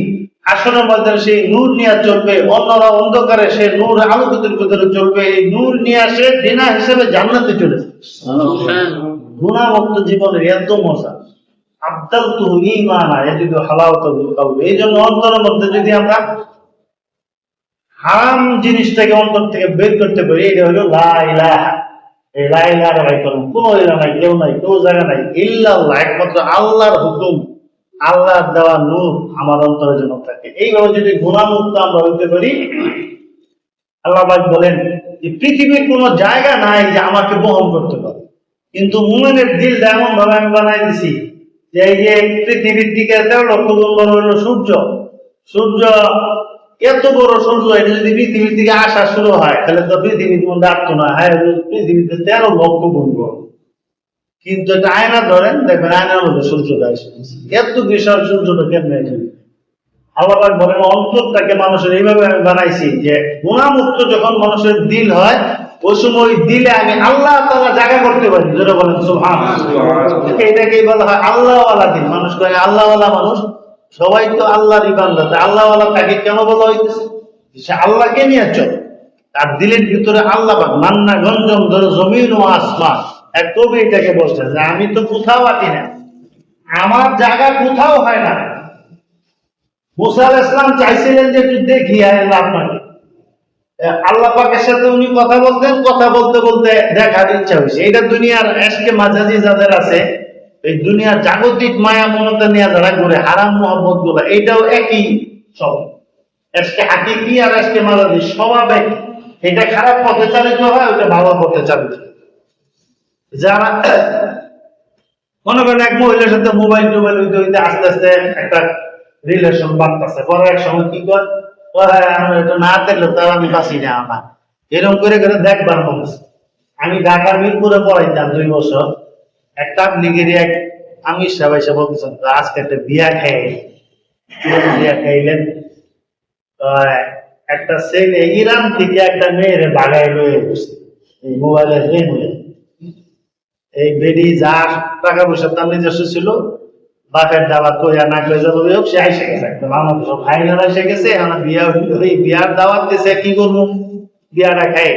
আসরের মধ্যে সেই নূর নিয়ে চলবে, অন্যরা অন্ধকারে সে নূর আলোকিতের ভিতরে চলবে। এই নূর নিয়ে আসে জিনা হিসেবে জান্নাতে চলে যাবে। গুনাহমুক্ত জীবনের এত মজা। আবদালতু ঈমানা ইয়াজিদু হালাওয়াতাল কলব। এই জন্য অন্তরের মধ্যে যদি আমরা হারাম জিনিসটাকে অন্তর থেকে বের করতে পারি, এটা হলো লা ইলাহা। এই লা ইলাহা ইল্লাল্লাহ, কোনো ইলাহ নাই, কেউ নাই, কোনো জায়গা নাই, ইল্লাল্লাহ, একমাত্র আল্লাহর হুকুম, আল্লাহর দেওয়া নূর আমার অন্তরে যেন থাকে। এইভাবে যদি গুনাহমুক্ত আমরা হইতে পারি, আল্লাহ পাক বলেন যে পৃথিবীর কোনো জায়গা নাই যে আমাকে বহন করতে পারে। কিন্তু মুমিনের দিল এমন ভাবে আমি বানাই দিছি যে এই যে পৃথিবীর দিকে 13 লক্ষ গুণ বড় হলো সূর্য। সূর্য এত বড় সূর্য, এটা যদি পৃথিবীর দিকে আসা শুরু হয় তাহলে তো পৃথিবীর মধ্যে আসতো না, হ্যাঁ পৃথিবীতে 13 লক্ষ গুণ বড়। কিন্তু এটা আয়না ধরেন, দেখবেন আয়নার মধ্যে সূর্যটা এসে এত বিশাল সূর্যটা কেমনে আসবে? আল্লাহ পাক বলেন অন্তরটাকে মানুষের এইভাবে আমি বানাইছি যে গুণামুক্ত যখন মানুষের দিল হয় ওই সময় দিলে আমি আল্লাহ তাআলা জায়গা করতে পারি, যেটা বলেন সুবহানাল্লাহ। এটাকেই বলা হয় আল্লাহওয়ালা দিল। মানুষ করে আল্লাহওয়ালা মানুষ, সবাই তো আল্লাহরই বান্দা, আল্লাহওয়ালা তাকে কেন বলা হইতেছে? সে আল্লাহকে নিয়ে চলে, তার দিলের ভিতরে আল্লাহ পাক মান্না গঞ্জম ধরে জমিন ও আসমান। এক কবি এটাকে বলছে যে আমি তো কোথাও আছি না, আমার জায়গা কোথাও হয় না। মুসা আলাইহিস সালাম চাইছিলেন যে একটু দেখি আল্লাহ আপনাকে, আল্লাহ পাকের সাথে উনি কথা বলতেন, কথা বলতে বলতে দেখার ইচ্ছা হয়েছে। এটা দুনিয়ার এশকে মাজাজি যাদের আছে, এই দুনিয়ার জাগতিক মায়া মমতা নিয়ে যারা ঘুরে হারাম মোহাম্মত গুলা, এইটাও একই সব। এশকে হাকিকি আর এশকে মাজাজি স্বভাব একই। এটা খারাপ পথে চালিত হয়, ওটা ভালো পথে চালিত হয়। যারা মনে করেন এক মহিলার সাথে মোবাইল টোবাইল হইতে হইতে আস্তে আস্তে একটা রিলেশন বাড়তেছে, পরে এক সময় কি কর, আমি এটা না দেখলে তার আমি বাঁচি না। আমার এরকম করে করে দেখবার মানুষ। আমি ঢাকার মিরপুরে পড়াইতাম 2 বছর। একটা লিগের এক আমির সাহেব এসে বলতেছেন আজকে একটা বিয়া খেয়ে বিয়া খাইলেন, একটা ছেলে ইরান থেকে একটা মেয়েরে বাগায় লয়ে বসছে এই মোবাইলের রেমুলে। এই বেডি যার টাকা পয়সা তার নিজস্ব ছিল, বাপের দাওয়াত কইয়া না কই যাবো হোক, সে আইসে গেছে একদম আমার সব ফাইনাল এসে গেছে। এখন বিয়া ওই বিয়ার দাওয়াত দিছে, কি করবো, বিয়াটা খাই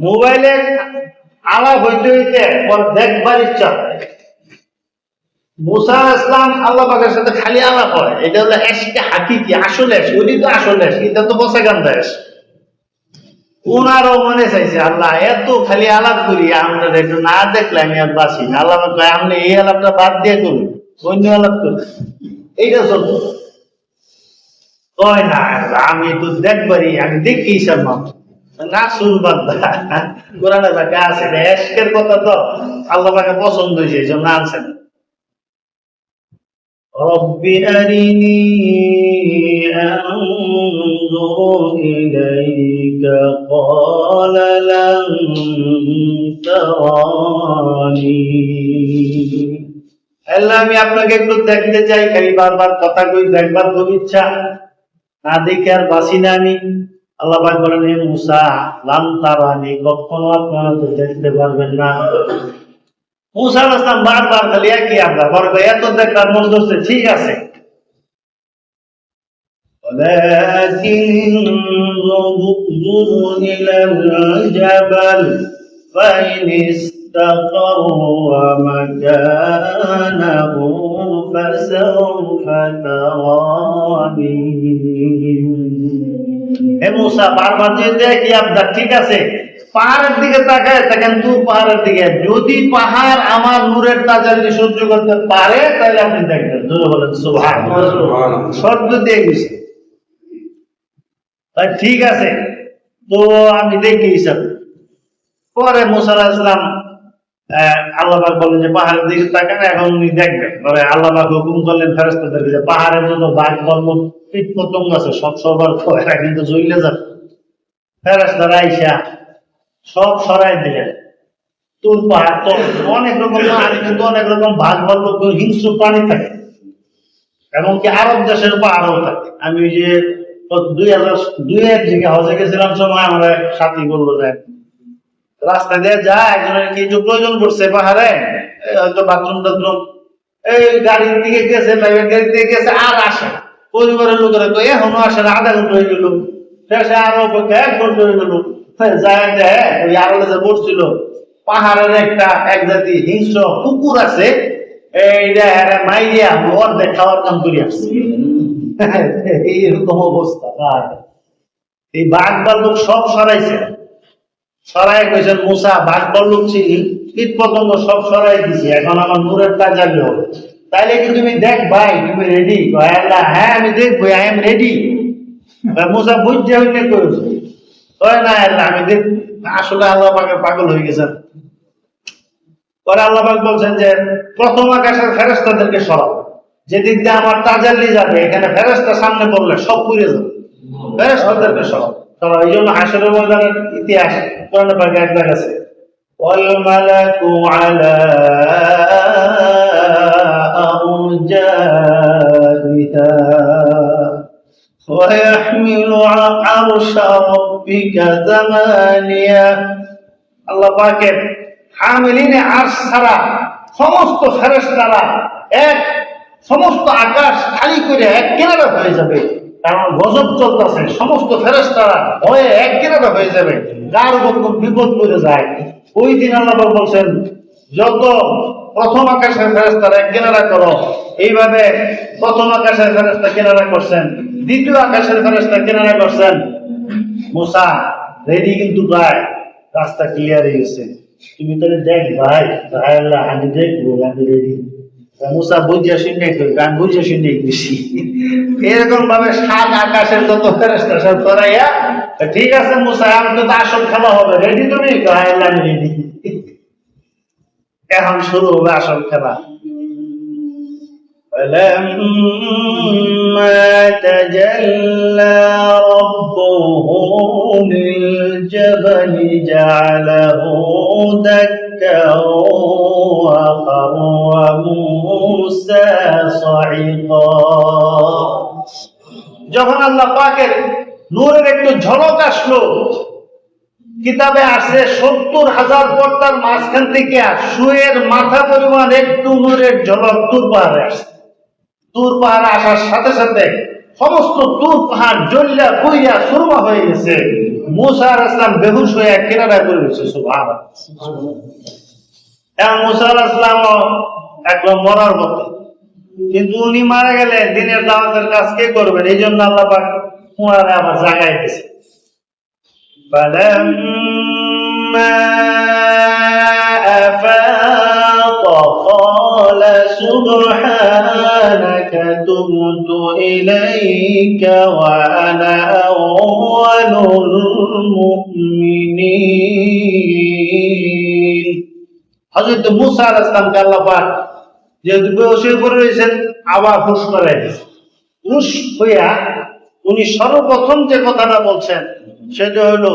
মোবাইলে আলাপ হইতে হইতে পর দেখবার ইচ্ছা। মুসা আলাইহিস সালাম আল্লাহ পাকের সাথে খালি আলাপ হয়, এটা হলো এশকে হাকিকি, আসলে ওইটি তো আসলে এটা তো বসে গান্ধা এস। উনারও মনে চাইছে আল্লাহ এত খালি আলাপ করি, আমরা একটু না দেখলে আমি আর বাঁচি না। আল্লাহ কয় আপনি এই আলাপটা বাদ দিয়ে করুন, অন্য আলাপ করুন, এইটা চলতো। কয় না আমি তো দেখবারই, আমি দেখি সব মানুষ না শুনবান্ধা কোরআনে বাক্যে আছে এশকের কথা, তো আল্লাহ পাকে পছন্দ হয়েছে, এই জন্য আনছেন। رب أرني أنظر إليك قال لن تراني। আল্লাহ আমি আপনাকে একটু দেখতে চাই, খালি বারবার কথা কই, দেখবার খুব ইচ্ছা, না দেখে আর বাঁচি না আমি। আল্লাহ পাক বলেন হে মুসা লান তারানি, কখনো আপনারা তো দেখতে পারবেন না। মুসা আলাইহিস সালাম বারবার খালি একই আবদার, বড় এত দেখার মন ধরছে, ঠিক আছে ولكن انظر إلى الجبل فإن استقر مكانه فسوف تراني। হে মুসা বারবার যে দেখি আবদার, ঠিক আছে পাহাড়ের দিকে তাকায় থাকেন, দূর পাহাড়ের দিকে, যদি পাহাড় আমার নূরের তাজাল্লি সহ্য করতে পারে তাহলে আপনি দেখবেন। বলেন সুবহানাল্লাহ। শর্ত দিয়ে গেছে, ঠিক আছে তো আমি দেখি হিসাব। পরে মুসা আলাইহিস সালাম আল্লাহ পাক বলেন যে পাহাড়ের দিকে তাকান, এখন উনি দেখবেন। পরে আল্লাহ পাক হুকুম করলেন ফেরেশতাদেরকে যে পাহাড়ের জন্য বাঘ বর্ম কীট পতঙ্গ আছে সব সবার এরা কিন্তু জ্বলে যাবে। ফেরেশতারা আইসা সব সরাই দিলেন। তুল পাহাড় তো অনেক রকম পাহাড়ে কিন্তু অনেক রকম ভাগ বর্গ হিংস্র প্রাণী থাকে, এমনকি আরব দেশের পাহাড়ও থাকে। আমি ওই যে 2002 দিকে হজে গেছিলাম, সময় আমার সাথী বললো যে রাস্তা দিয়ে যায় একজনের কিছু প্রয়োজন পড়ছে পাহাড়ে, হয়তো বাথরুম টাথরুম, এই গাড়ির দিকে গেছে, প্রাইভেট গাড়ির দিকে গেছে, আর আসে পরিবারের লোকেরা তো এখনো আসে না, আধা ঘন্টা হয়ে গেল, শেষে আরো অপেক্ষা 1 ঘন্টা হয়ে গেল। যায় দেয় ওই আরো যে পড়ছিল পাহাড়ের একটা এক জাতি হিংস্র কুকুর আছে, এইটা মাইরিয়া অর্ধেক খাওয়ার কাম করি আসছে। এইরকম অবস্থা। এই বাঘ ভাল্লুক সব সরাইছে, সরাই কইছেন মুসা বাঘ ভাল্লুক কীট পতঙ্গ সব সরাই দিছি, এখন আমার নূরের তাজাল্লি হবে, তাইলে কি তুমি দেখ ভাই, তুমি রেডি? আল্লাহ হ্যাঁ আমি দেখবো, আই এম রেডি। মুসা বুঝছে হইতে কইছে, কয় না আল্লাহ আমি দেখ। আসলে আল্লাহ পাকে পাগল হয়ে গেছেন। পরে আল্লাহ পাক বলছেন যে প্রথম আকাশের ফেরেশতাদেরকে সরাও, যেদিক দিয়ে আমার তাজাল্লি যাবে, এখানে ফেরেশতা সামনে পড়লে সব পুড়ে যাবে, ফেরেশতাদেরকে সরাও। এই জন্য হাশরের ময়দানের ইতিহাস কোরআনে পাকে এক জায়গা আছে, ওয়াল মালাকু আলা جارها ويحمل عرش ربك ثمانية আল্লাহ পাকের হামিলিনে আরশ ছাড়া সমস্ত ফেরেশতারা এক সমস্ত আকাশ খালি করে এক কিনারা হয়ে যাবে, কারণ গজব চলতেছে, সমস্ত ফেরেশতারা হয়ে এক কিনারা হয়ে যাবে, কার উপর কোন বিপদ পড়ে যায়। ওই দিন আল্লাহ পাক বলছেন, যত প্রথম আকাশের ফেরেশতারা এক কিনারা করো, এইভাবে প্রথম আকাশের ফেরেশতা কিনারা করছেন, দ্বিতীয় আকাশের ফেরেশতা কিনারা করছেন। মুসা রেডি, কিন্তু প্রায় রাস্তা ক্লিয়ার হয়ে গেছে, তুমি তাহলে দেখ ভাই, আল্লাহ আমি দেখবো, আমি রেডি। মুসা বুঝিয়া শুনে গান বুঝিয়া শুনে গেছি। এরকম ভাবে সাত আকাশের যত ফেরেশতা সব করাইয়া, ঠিক আছে মুসা, আমি তো আসল খেলা হবে, রেডি তুমি? আল্লাহ আমি রেডি। এখন শুরু হবে আসল খেলা। فلما تجلى ربه للجبل جعله دكا وخر موسى صعقا যখন আল্লাহ পাকের নূরের একটু ঝলক আসলো, কিতাবে আসে 70,000 পর্দার মাঝখান থেকে সুয়ের মাথা পরিমাণ একটু নূরের ঝলক তুর পাহাড়ে আসে। তুর পাহাড়ে আসার সাথে সাথে সমস্ত তুর পাহাড় জ্বলিয়া পুড়িয়া সুরমা হয়ে গেছে। মুসা আলাইহিস সালাম বেহুশ হয়ে কিনারায় পড়ে গেছে। সুবহানাল্লাহ। এবং মুসা আলাইহিস সালাম একদম মরার মতো, কিন্তু উনি মারা গেলে দিনের দাওয়াতের কাজ কে করবেন? এই জন্য আল্লাহ পাক উনারে আবার জাগায় দিয়েছে। فلما أفاق قال سبحانك تبت إليك وأنا أول المؤمنين হযরত মুসা আলাইহিস সালামকে আল্লাহ পাক যেহেতু বেহুশ হয়ে পড়ে রয়েছেন, আবার হুঁশ করে দিয়েছে। হুঁশ হইয়া উনি সর্বপ্রথম যে কথাটা বলছেন সেটা হলো,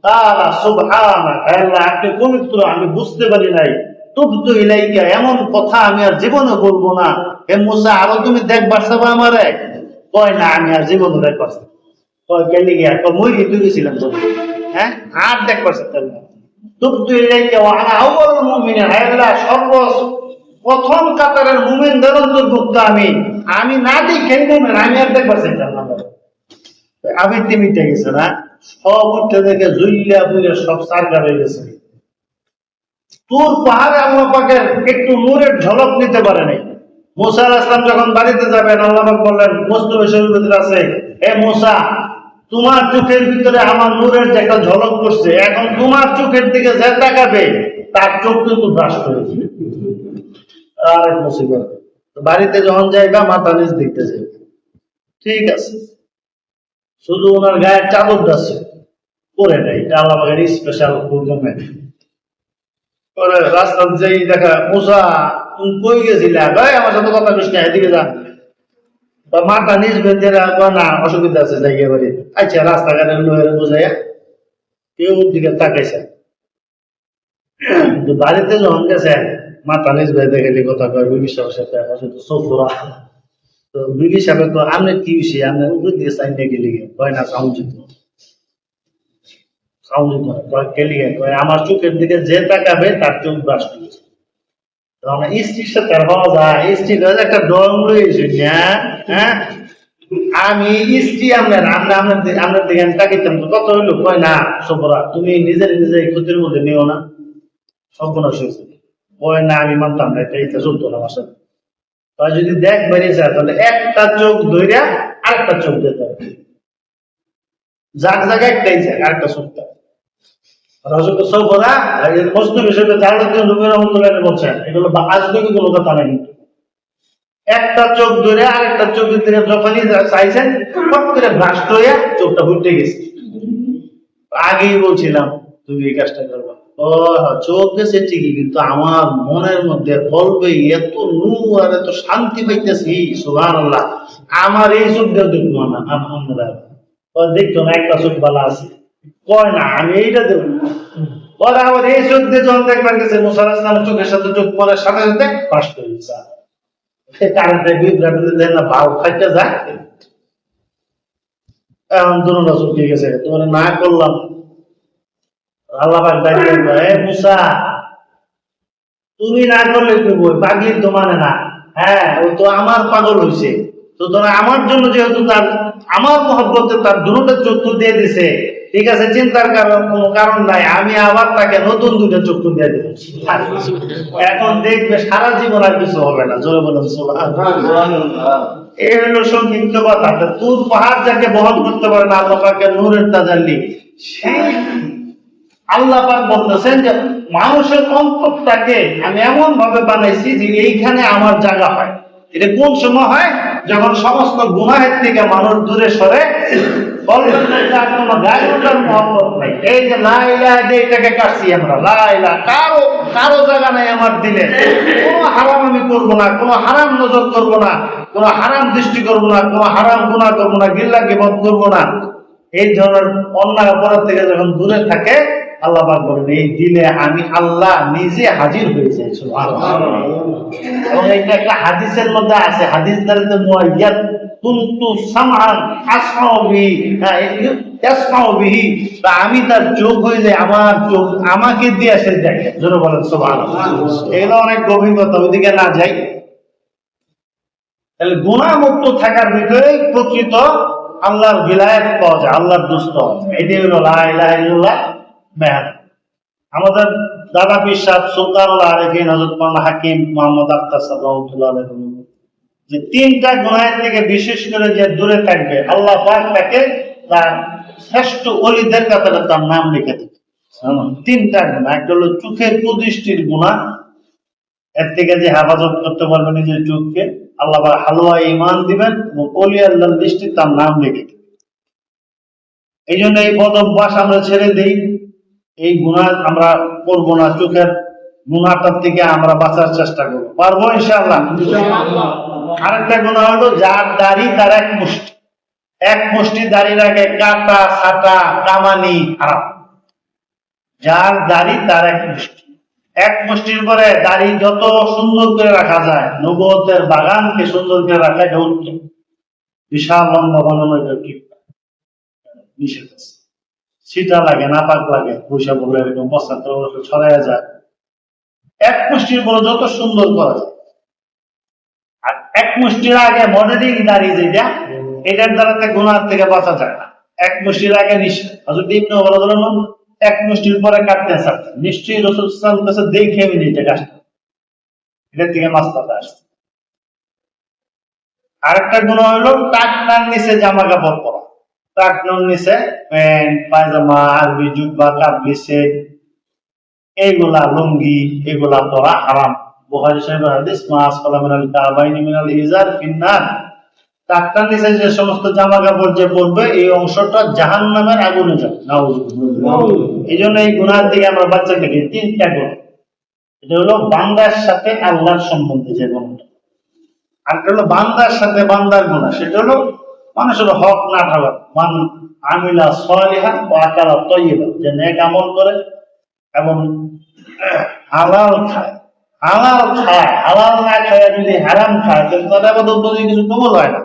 তাআলা সুবহানাক, আল্লাহ আপনি পবিত্র, আমি বুঝতে পারি নাই, তুবতু ইলাইকা, এমন কথা আমি আর জীবনে বলবো না। হে মুসা, আরো তুমি দেখবার চাবা আমারে? কয় না, আমি আর জীবনে দেখবার চাই। কয় কেলি গিয়া? কয় মই কিন্তু গেছিলাম তো, হ্যাঁ আর দেখবার চাই না। তুবতু ইলাইকা ওয়া আনা আউয়ালুল মুমিনিন, আল্লাহ প্রথম কাতারের মুমিনদের অন্তর্ভুক্ত আমি না দেখেই মুমিন, আমি আর দেখবার চাইতাম না। আমি তিমিটা গেছে না, সব উঠে দেখে জুইলা পুড়ে সব সারকার হয়ে গেছে। তুর পাহাড়ে আল্লাহ পাকের একটু নূরের ঝলক নিতে পারে নাই। মুসা আলাইহিস সালাম যখন বাড়িতে যাবেন, আল্লাহ পাক বললেন, মুসলিম শরীফের ভিতরে আছে, হে মুসা, তোমার চোখের ভিতরে আমার নূরের যে একটা ঝলক করছে, এখন তোমার চোখের দিকে যে তাকাবে তার চোখ কিন্তু ভ্রাস করেছে। আর এক মুসিবত, বাড়িতে যখন যাইবা মাথা নিচ দেখতে যাই, ঠিক আছে, শুধু ওনার গায়ের চাদরটা আছে পরে নেই, এটা আল্লাহ পাকের স্পেশাল প্রোগ্রামে। পরে রাস্তা যাই দেখা, মুসা তুমি কই গেছিলা? ভাই আমার সাথে কথা কইস না, এদিকে যা। মাথা নিচ বেঁধে না, অসুবিধা আছে, জায়গা বাড়ি। আচ্ছা, রাস্তাঘাটের লোকের বোঝাইয়া কেউ দিকে তাকাইছে, কিন্তু বাড়িতে যখন গেছে মাথা নিচ বেঁধে গেলে কথা কয় বিবি সাহেবের সাথে সফরা। তো বিবি সাহেব তো আমি কি হয়েছি, আমি উপর দিয়ে চাই নিয়ে গেলি কয় না, আমার চোখের দিকে যে তাকাবে তার চোখ বাস করেছে। স্ত্রীর সাথে হওয়া যায়, স্ত্রী একটা ডং রয়েছে, হ্যাঁ আমি স্ত্রী আপনার দিকে আমি তাকিতাম তো কত হইলো, কয় না সফরা, তুমি নিজের নিজে ক্ষতির মধ্যে নিও না, সর্বনাশ হয়েছে। কয় না, আমি মানতাম না, এটা চলতো না আমার সাথে। যদি দেখ বেরিয়ে যায়, তাহলে একটা চোখ ধইরা আরেকটা চোখ দিতে হবে, যার জায়গায় একটাই যায়, আরেকটা চোখটা। একটা চোখ ধরে আরেকটা চোখের দিকে যখনই চাইছেন, ফট করে ভ্রাষ্ট হইয়া চোখটা ফুটে গেছে। আগেই বলছিলাম তুমি এই কাজটা করবা। ও চোখ গেছে ঠিকই, কিন্তু আমার মনের মধ্যে বলবে এত নূর আর এত শান্তি পাইতেছি, সুবহানাল্লাহ, আমার এই চোখ দিয়ে দেখবো না, আমরা দেখতো না একটা চোখ ভালো আছে, কয় না আমি এইটা দেবো। পরে আবার এই চোখ দিয়ে যখন দেখবার গেছে, মুসা আলাইহিস সালামের চোখের সাথে চোখ পড়ার সাথে সাথে ফাস্ট হয়ে গেছে। সে কারেন্টের বিভ্রাট দেয় না, ভাও খাইতে যায়। এখন দুর্গা চুকিয়ে গেছে, তোমার না করলাম। আল্লাহ পাক ডাকলেন, হে মুসা, তুমি না করলে কি বই, পাগলি তো মানে না। হ্যাঁ, ও তো আমার পাগল হইছে, সুতরাং আমার জন্য যেহেতু তার আমার মহব্বতে তার দুটো চক্ষু দিয়ে দিছে, ঠিক আছে, চিন্তার কোনো কারণ নাই, আমি আবার তাকে নতুন দুটো চক্ষু দিয়ে দেব। এখন দেখবে সারা জীবন আর কিছু হবে না। জোরে বলুন সুবহানাল্লাহ। এই হলো সংক্ষিপ্ত কথা। তুর পাহাড় যাকে বহন করতে পারে না আল্লাহ পাকের নূরের তাজাল্লি, সেই আল্লাহ পাক বলতেছেন যে মানুষের অন্তরটাকে আমি এমন ভাবে বানাইছি যে এইখানে আমার জায়গা হয়। এটা কোন সময় হয়? যখন সমস্ত গুনাহের থেকে মানুষ দূরে সরে, বলবেন না তার কোনো গায়রুল্লাহর মহব্বত নাই। এই যে লা ইলাহা দিয়ে এটাকে কাটছি আমরা, লা ইলাহা, কারো জায়গা নাই আমার দিলে। কোনো হারাম আমি করব না, কোনো হারাম নজর করব না, কোনো হারাম দৃষ্টি করব না, কোনো হারাম গুনাহ করব না, গিল্লা গীবত করব না। এই ধরনের অন্যায় অপরাধ থেকে যখন দূরে থাকে, আল্লাহ পাক বলেন এই দিলে আমি আল্লাহ নিজে হাজির হয়ে যাই। সুবহানাল্লাহ। এবং এটা একটা হাদিসের মধ্যে আছে, হাদিস দ্বারা মুআইয়াদ, কুনতু সামআন আসমাউ বিহি, তাসমাউ বিহি, বা আমি তার চোখ হয়ে যাই, আমার চোখ আমাকে দিয়ে সে দেখে। জোরে বলেন সুবহানাল্লাহ। এগুলো অনেক গভীর কথা, ওইদিকে না যাই। তাহলে গুনাহ মুক্ত থাকার ভিতরে প্রকৃত আল্লাহর ভিলায়াত পাওয়া যায়, আল্লাহর দোস্ত। এটাই হলো লা ইলাহা ইল্লাল্লাহ মেহর। আমাদের দাদা পীর সাহেব সুলতানুল আরিফিন হযরত মাওলানা হাকিম মুহাম্মদ আখতার সাহেব রাহমাতুল্লাহ আলাইহি, যে তিনটা গুনাহের থেকে বিশেষ করে যে দূরে থাকবে, আল্লাহ পাক তাকে তার শ্রেষ্ঠ ওলিদের কাতারে তার নাম লিখে দেবে। তিনটা গুনাহ, একটা হলো চোখের কুদৃষ্টির গুনাহ, এর থেকে যে হেফাজত করতে পারবে নিজের চোখকে, আল্লাহ পাক হালুয়া ঈমান দিবেন এবং ওলি আল্লাহর দৃষ্টি তার নাম লিখে দেবে। এই জন্য এই বদ অভ্যাস আমরা ছেড়ে দেই, এই গুনাহ আমরা করব না, চোখের গুনাহটার থেকে আমরা বাঁচার চেষ্টা করব। পারবো ইনশাআল্লাহ। আরেকটা গুনাহ হলো যার দাড়ি তার এক মুষ্টি দাড়ি রাখে, কাটা ছাটা কামানি হারাম। যার দাড়ি তার এক মুষ্টির পরে দাড়ি যত সুন্দর করে রাখা যায়, নবুয়তের বাগানকে সুন্দর করে রাখা, এটা উত্তম। বিশাল লম্বা বানানো এটা ঠিক নিষেধ আছে। ছিটা লাগে, নাপাক লাগে, পয়সা বলে এরকম বস্তা ছড়াইয়া যায়। এক মুষ্টির পরে যত সুন্দর করা যায়। আর এক মুষ্টির আগে মডেলিং দাড়ি যেটা, এটার দ্বারা গুনাহ থেকে বাঁচা যায় না। এক মুষ্টির আগে নিষেধ। হযরত ইবনে ওমর রাদিয়াল্লাহু আনহু এক মুষ্টির পরে কাটতে চাচ্ছেন, নিশ্চয়ই রাসূল সাল্লাল্লাহু আলাইহি ওয়াসাল্লাম দেখে উনি এটা কাটতেন, এটা থেকে মাসলাটা আসছে। আরেকটা গুনাহ হলো টাকনার নিচে জামা কাপড় পরা, টাকনার নিচে প্যান্ট পায়জামা আরবি জুব্বা কাবলি সেট এইগুলা লুঙ্গি এগুলা পরা হারাম। বুখারী শরীফের হাদিস, মা আসফালা মিনাল কাবাইনি মিনাল ইজার ফিন্নার। টাকনার নিচে যে সমস্ত জামা কাপড় যে পরবে, এই অংশটা জাহান্নামের আগুনে যাবে। নাউযুবিল্লাহ। এই জন্য এই গুনাহ থেকে আমরা বাঁচতে থাকি। তিনটা গুণ, এটা হলো বান্দার সাথে আল্লাহর সম্বন্ধে যে গুণটা, আরেকটা হলো বান্দার সাথে বান্দার গুনাহ, সেটা হলো মানুষের হক না ঠাওয়া। মান আমিলা সালিহান ওয়া আকালা তাইয়্যিবা, যে নেক আমল করে এবং হালাল খায়। হালাল না খায় যদি হারাম খায়, তাহলে তার আবাদত বুঝি কিছু কবুল হয় না।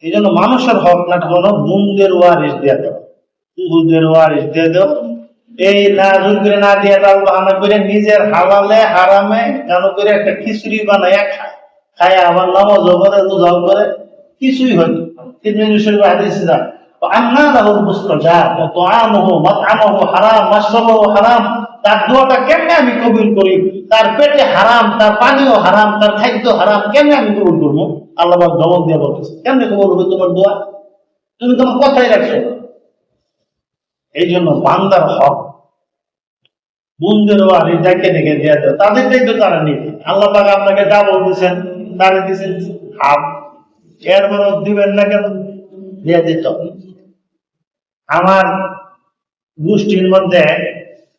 এই জন্য মানুষের হক না ঠাওয়ানো, মুন্দের ওয়ারিস দিয়ে দেওয়া, উহুদের ওয়ারিস দিয়ে দেওয়া, এই না জোর করে না দিয়ে তাল বাহানা করে নিজের হালালে হারামে কেন করে একটা খিচুড়ি বানাইয়া খায়, খায় আবার নামাজও করে রোজাও করে, কিছুই হয় না। তিরমিজি শরীফের হাদিসে যায়, আন্না লাহুল মুস্তাজাব ওয়া তুআমুহু মাত'আমুহু হারাম মাশরাবুহু হারাম। তার দোয়াটা কেমনে আমি কবুল করি? তার পেটে হারাম, তার পানিও হারাম, তার খাদ্য হারাম, কেমনে আমি কবুল করবো? আল্লাহ পাক জবাব দিয়ে বলতেছে, কেমনে কবুল হবে তোমার দোয়া? তুমি তোমার কথাই রাখছো। এই জন্য বান্দার হক বন্ধুর আর এটাকে ডেকে দিয়ে দেয়, তাদেরটাই তো তারা নিবে। আল্লাহ পাক আপনাকে যা বলতেছেন তারা দিচ্ছেন হাফ, এরপর দিবেন না কেন? দিয়ে দিত। আমার গোষ্ঠীর মধ্যে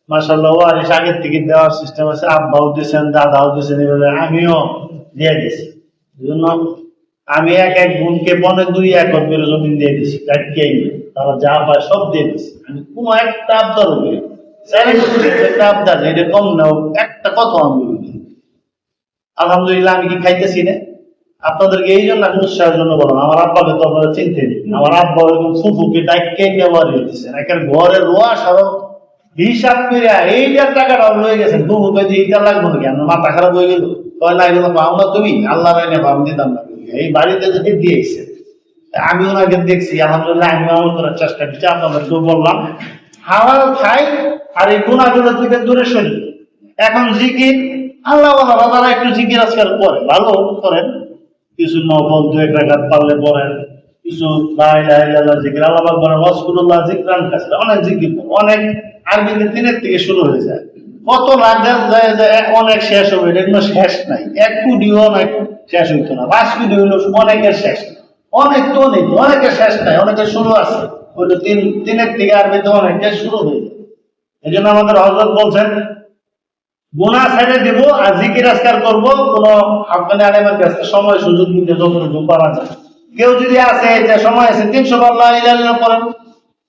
মাশাআল্লাহ ওয়ারিস আগের থেকে দেওয়ার সিস্টেম আছে, আব্বাও দিচ্ছেন দাদাও দিচ্ছেন, এভাবে আমিও দিয়ে দিছি। এই জন্য আমি এক বোনকে 2 একর করে জমি দিয়ে দিছি, কাটিয়ে তারা যা পায় সব দিয়ে দিছি। আমি কোনো একটা আবদার হবে একটা আবদার, এটা কম না, একটা কথা আমি বলি। আলহামদুলিল্লাহ আমি কি খাইতেছি না? আপনাদেরকে এই জন্য আমি উৎসাহের জন্য বললাম, আমার আব্বাকে তো আপনারা চিনতেন, আমার আব্বা ওরকম ফুফুকে ডাইকে ব্যবহার দিতেছেন, একের ঘরে রোয়া সড়ক হিসাব করে এইটার টাকাটা লয়ে গেছেন, ফুফুকে দিয়ে এইটা লাগবে নাকি, আপনার মাথা খারাপ হয়ে গেল, কয় না এগুলো পাও না তুমি, আল্লাহ রাইনে ভাব দিতাম না, এই বাড়িতে যদি দিয়েছে। আমি ওনাকে দেখছি, আলহামদুলিল্লাহ আমি আমল করার চেষ্টা করছি, আপনাদেরকেও বললাম হালাল খাই আর এই গুণাগুলোর থেকে দূরে সরি। এখন জিকির আল্লাহ তারা একটু জিকির আজকাল করে, ভালো করেন, কিছু নফল 2-1 রাকাত পারলে পড়েন, কিছু লা ইলাহা ইল্লাল্লাহ জিকির, আল্লাহ পাক বলেন ওয়াজকুরুল্লাহ যিকরান কাসীরা, অনেক জিকির অনেক আরবিতে 3 থেকে শুরু হয়ে যায়, কত লাগার যায় যে অনেক শেষ হবে, এটা কোনো শেষ নাই, 1 কোটিও নাই শেষ হইতো না, 5 কোটি হইলো অনেকের শেষ, অনেক তো নেই, অনেকের শেষ নাই, অনেকের শুরু আছে, ওইটা 3 থেকে আরবিতে অনেকের শুরু হয়ে যায়। এই জন্য আমাদের হযরত বলছেন গুনাহ ছেড়ে দেব আর জিকির আজকার করবো, কোন হাক্কানি আলেমের কাছে সময় সুযোগ দিতে যতটুকু পারা যায়। কেউ যদি আছে যে সময় আছে 300 বার লা ইলাহা ইল্লাল্লাহ করেন,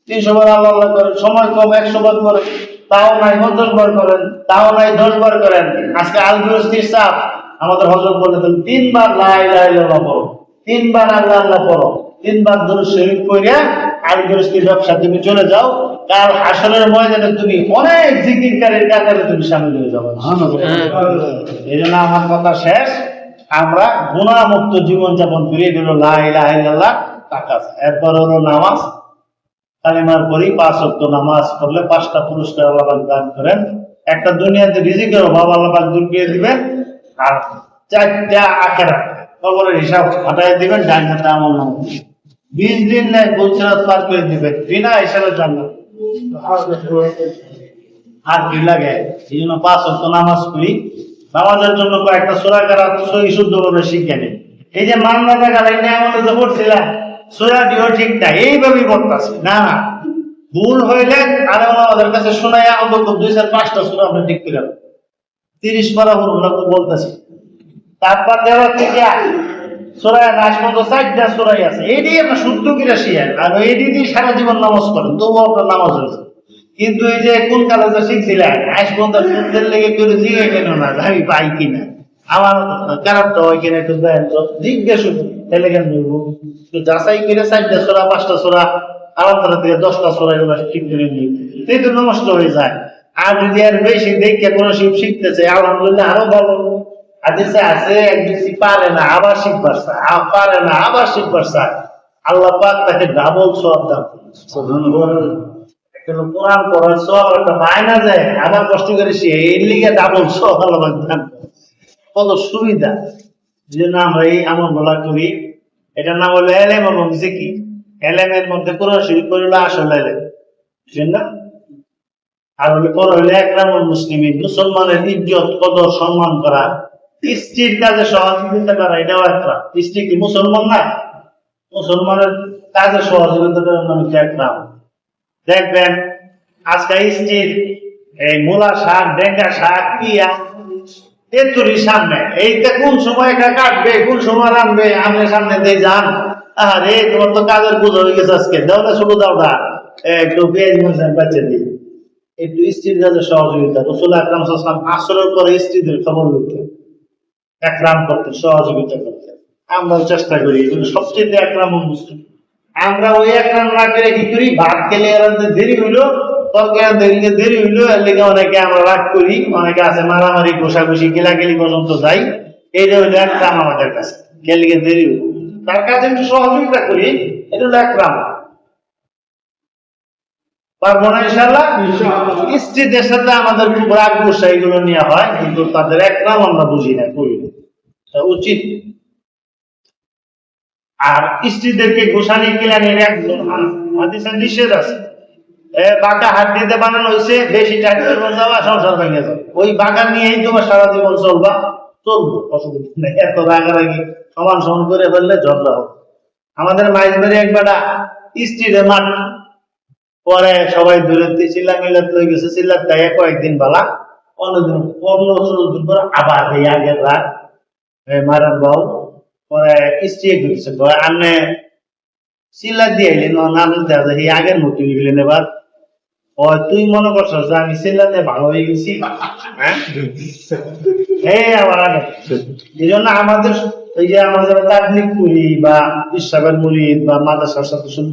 300 বার আল্লাহ আল্লাহ করেন, সময় কম 100 বার করেন, তাও নাই 50 বার করেন, তাও নাই 10 বার করেন। আজকে আল গৃহস্থির চাপ, আমাদের হযরত বলেছেন 3 বার লা ইলাহা ইল্লাল্লাহ পড়ো, 3 বার আল্লাহ আল্লাহ পড়ো, 3 বার দুরূদ শরীফ পড়িয়া আল গৃহস্থির ব্যবসা তুমি চলে যাও, কাল হাসরের ময়দানে তুমি অনেক জিকিরকারীর কাতারে তুমি শামিল হয়ে যাবে। এই জন্য আমার কথা শেষ, আমরা গুনাহমুক্ত জীবনযাপন করি, এগুলো লা ইলাহা ইল্লাল্লাহ টাকা। এরপর হলো নামাজ, কালিমার পরই 5 ওয়াক্ত নামাজ পড়লে 5টা পুরস্কার আল্লাহ পাক দান করেন, একটা দুনিয়াতে রিজিকের অভাব আল্লাহ পাক দূর করে দিবেন, আর 4টা আখিরাত কবরের হিসাব হটায় দিবেন, জান্নাতে আমলনামা 20 দিন নেয় গুলশারাত পার করে দিবেন, বিনা হিসাবে জান্নাত। আর কি লাগে? এই জন্য 5 ওয়াক্ত নামাজ পড়ি, নামাজের জন্য কয়েকটা সূরা কেরাত সহি শুদ্ধভাবে শিখে নিন। এই যে মান্না টাকা লাইনে আমাদের যে পড়ছিলাম সূরাটিও ঠিক না, এইভাবেই পড়তাছি না, ভুল হইলে আরে আমাদের কাছে শোনায় অন্তত 2-4-5টা সূরা আমরা ঠিক করে 30 পারা হুরুফ তো বলতেছি। তারপর 13 থেকে সূরা নাস পর্যন্ত 4টা সূরাই আছে, এইটি আমরা শুদ্ধ করে শিখেন, আর এইটি দিয়ে সারা জীবন নামাজ পড়েন, তবুও আপনার নামাজ হয়েছে। কিন্তু এই যে কোন কালে যে শিখছিলেন আজ পর্যন্ত শুদ্ধের লেগে করে জিজ্ঞেস কেন না আমি পাই কিনা, আমার খারাপটা হয় কিনা একটু দেন তো, জিজ্ঞেস তাহলে কেন বলবো, তো যাচাই করে 4টা সূরা 5টা সূরা আলাদা থেকে 10টা সূরা এগুলো ঠিক করে নিই, এই তো নষ্ট হয়ে যায়। আর যদি আর বেশি দেখে কোনো শিখতেছে আলহামদুলিল্লাহ আরো ভালো, হাদিসে আছে একদিন পারে না আবার শিখবার চায়, পারে না আবার শিখবার চায়, আল্লাহ পাক তাকে ডাবল সওয়াব দান করেন। কোরআন পড়ার সওয়াব একটা পায় না যায়, আবার কষ্ট করে সে এর লিগে ডাবল সওয়াব আল্লাহ পাক দান করেন, কত সুবিধা। এই জন্য আমরা এই আমল বলা করি, এটার নাম হলো এলেম এবং জিকির। এলেমের মধ্যে কোরআন শরীফ পড়লে আসল এলেম, বুঝলেন না? আর হলে পর হলে একরামুল মুসলিমিন, মুসলমানের ইজ্জত কদর সম্মান করা, স্ত্রীর কাজে সহযোগিতা করা, এটাও একরাম। স্ত্রী কি মুসলমান না? মুসলমানের কাজে সহযোগিতা করার নাম হচ্ছে একরাম। দেখবেন আজকে স্ত্রীর এই মূলা শাক, ডেঙ্গা শাক, পিয়া তেতুরির সামনে এইটা কোন সময় এটা কাটবে, কোন সময় রাখবে, আমাদের সামনে দিয়ে যান, আরে তোমার তো কাজের বোঝা হয়ে গেছে, আজকে দাও না শুধু দাও না, একটু পেঁয়াজ মরিচ বাচ্চা দিই, একটু স্ত্রীর কাজে সহযোগিতা। রাসূল আকরাম সাল্লাল্লাহু আলাইহি ওয়াসাল্লাম আসরের পরে স্ত্রীদের খবর নিতেন, একরাম করতেন, সহযোগিতা করতেন। আমরাও চেষ্টা করি, এগুলো সবচেয়ে একরামুল মুসলিম। আমরা ওই একরাম না করে কি করি, ভাত খেলে এরাতে দেরি হইলো, তরকারি দেরিতে দেরি হইলো, এর লেগে অনেকে আমরা রাগ করি, অনেকে আছে মারামারি ঘোষাঘুষি গেলাগেলি পর্যন্ত যাই, এইটা হইলো একরাম আমাদের কাছে, গেলিগে দেরি হইলো, তার কাছে একটু সহযোগিতা করি, এটা হলো একরাম। পারবো না ইনশাআল্লাহ? স্ত্রীদের সাথে আমাদের খুব রাগ গুসা এগুলো নেওয়া হয়, কিন্তু তাদের একরাম আমরা বুঝি না, করি না, উচিত। আর স্ত্রীদেরকে গোসানি কিলানির একজন হাদিসে নিষেধ আছে, বাঁকা হাত দিতে বানানো হয়েছে, বেশি টাইট করবো যাওয়া সংসার ভেঙে যাবে, ওই বাঁকা নিয়েই তোমার সারা জীবন চলবা, চলবো, অসুবিধা নেই। এত রাগারাগি সমান সমান করে ফেললে ঝগড়া হবে। আমাদের মাইজ বাড়ি একবারটা স্ত্রীরে মাঠ পরে সবাই দূরে চিল্লা মিল্লাত লই গেছে, চিল্লাত গায়ে কয়েকদিন বালা, অন্যদিন 15-16 দিন পরে আবার এই আগের রাগ মারার বাউ, পরে স্ত্রী ঘুরছে আপনি চিল্লা দিয়ে এলেন নাম দেওয়া যায়, এই আগের মতো গেলেন এবার, ও তুই মনে করছো যে আমি চিল্লাতে ভালো হয়ে গেছি, হ্যাঁ এই আবার আগে। এই জন্য আমাদের এই যে আমরা যারা তাবলীগ করি বা ইসলামের মুরিদ বা মাদ্রাসার সাথে শুনি,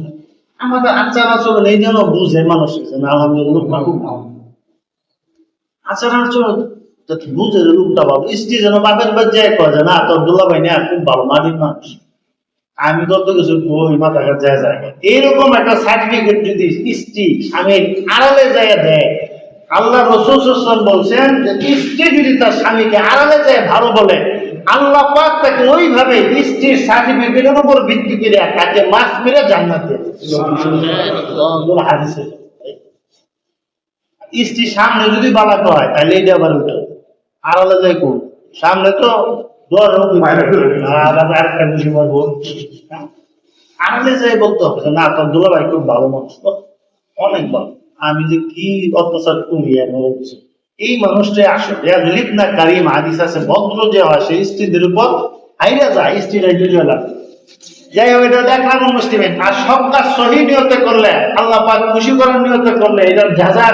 আমাদের আচার আচরণ এই জন্য বুঝে মানুষ না, আলহামদুলিল্লাহ খুব ভালো আচার আচরণ যাতে বুঝে যে লোকটা ভালো। স্ত্রী যেন বাপের বাচ্চায় কয় যে না তোর দুলা ভাই না খুব ভালো মালিক মানুষ, আমি কত কিছু বই মাথা কাছে যায়। এইরকম একটা সার্টিফিকেট যদি স্ত্রী স্বামী আড়ালে যায় দেয়, আল্লাহ রাসূল সাল্লাল্লাহু আলাইহি ওয়াসাল্লাম বলছেন যে স্ত্রী যদি তার স্বামীকে আড়ালে যায় ভালো বলে, আল্লাহ পাক তাকে ওইভাবে স্ত্রীর সার্টিফিকেটের উপর ভিত্তি করে তাকে মাস মেরে জান্নাত দেবে। সুবহানাল্লাহ। হাদিসে স্ত্রী সামনে যদি বালা হয় তাহলে এটা আবার উঠে আড়ালে যায় কোন সামনে তো আড়ালে যাই বলতে হবে না তোর দুলা ভাই খুব ভালো মানুষ, অনেক ভালো, আমি যে কি অত্যাচার করি এই মানুষটাই আসলে লিপনা কারিম হাদিস আছে, ভদ্র যে হয় সেই স্ত্রীদের উপর আইরা যায়, স্ত্রীরা জয় লাগে। যাই হোক, এটা দেখলাম মুসলিম। আর সব কাজ সহি নিয়তে করলে, আল্লাহ পাক খুশি করার নিয়তে করলে, এটার যা যা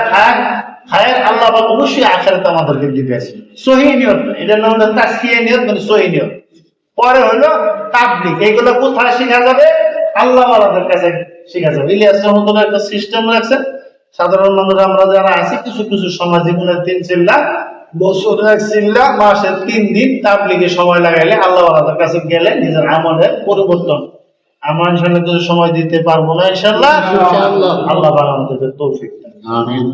খায় আল্লাহ পাক অবশ্যই আখিরাতে আমাদেরকে দিবে। সহি নিয়ত, এটার নাম হলো তাসকিয়া নিয়ত, মানে সহি নিয়ত। পরে হলো তাবলীগ, এগুলো কোথায় শেখা যাবে? আল্লাহ ওয়ালাদের কাছে শেখা যাবে। ইলিয়াস রহমাতুল্লাহ একটা সিস্টেম রাখছে, সাধারণ মানুষ আমরা যারা আছি কিছু কিছু সময় জীবনের 3 চিল্লা, বছরে 1 চিল্লা, মাসে 3 দিন তাবলীগে সময় লাগাইলে আল্লাহ ওয়ালাদের কাছে গেলে নিজের আমলের পরিবর্তন। আমরা ইনশাআল্লাহ কিছু সময় দিতে পারবো না, ইনশাআল্লাহ ইনশাআল্লাহ। আল্লাহ পাক আমাদেরকে তৌফিক দেন। আমিন।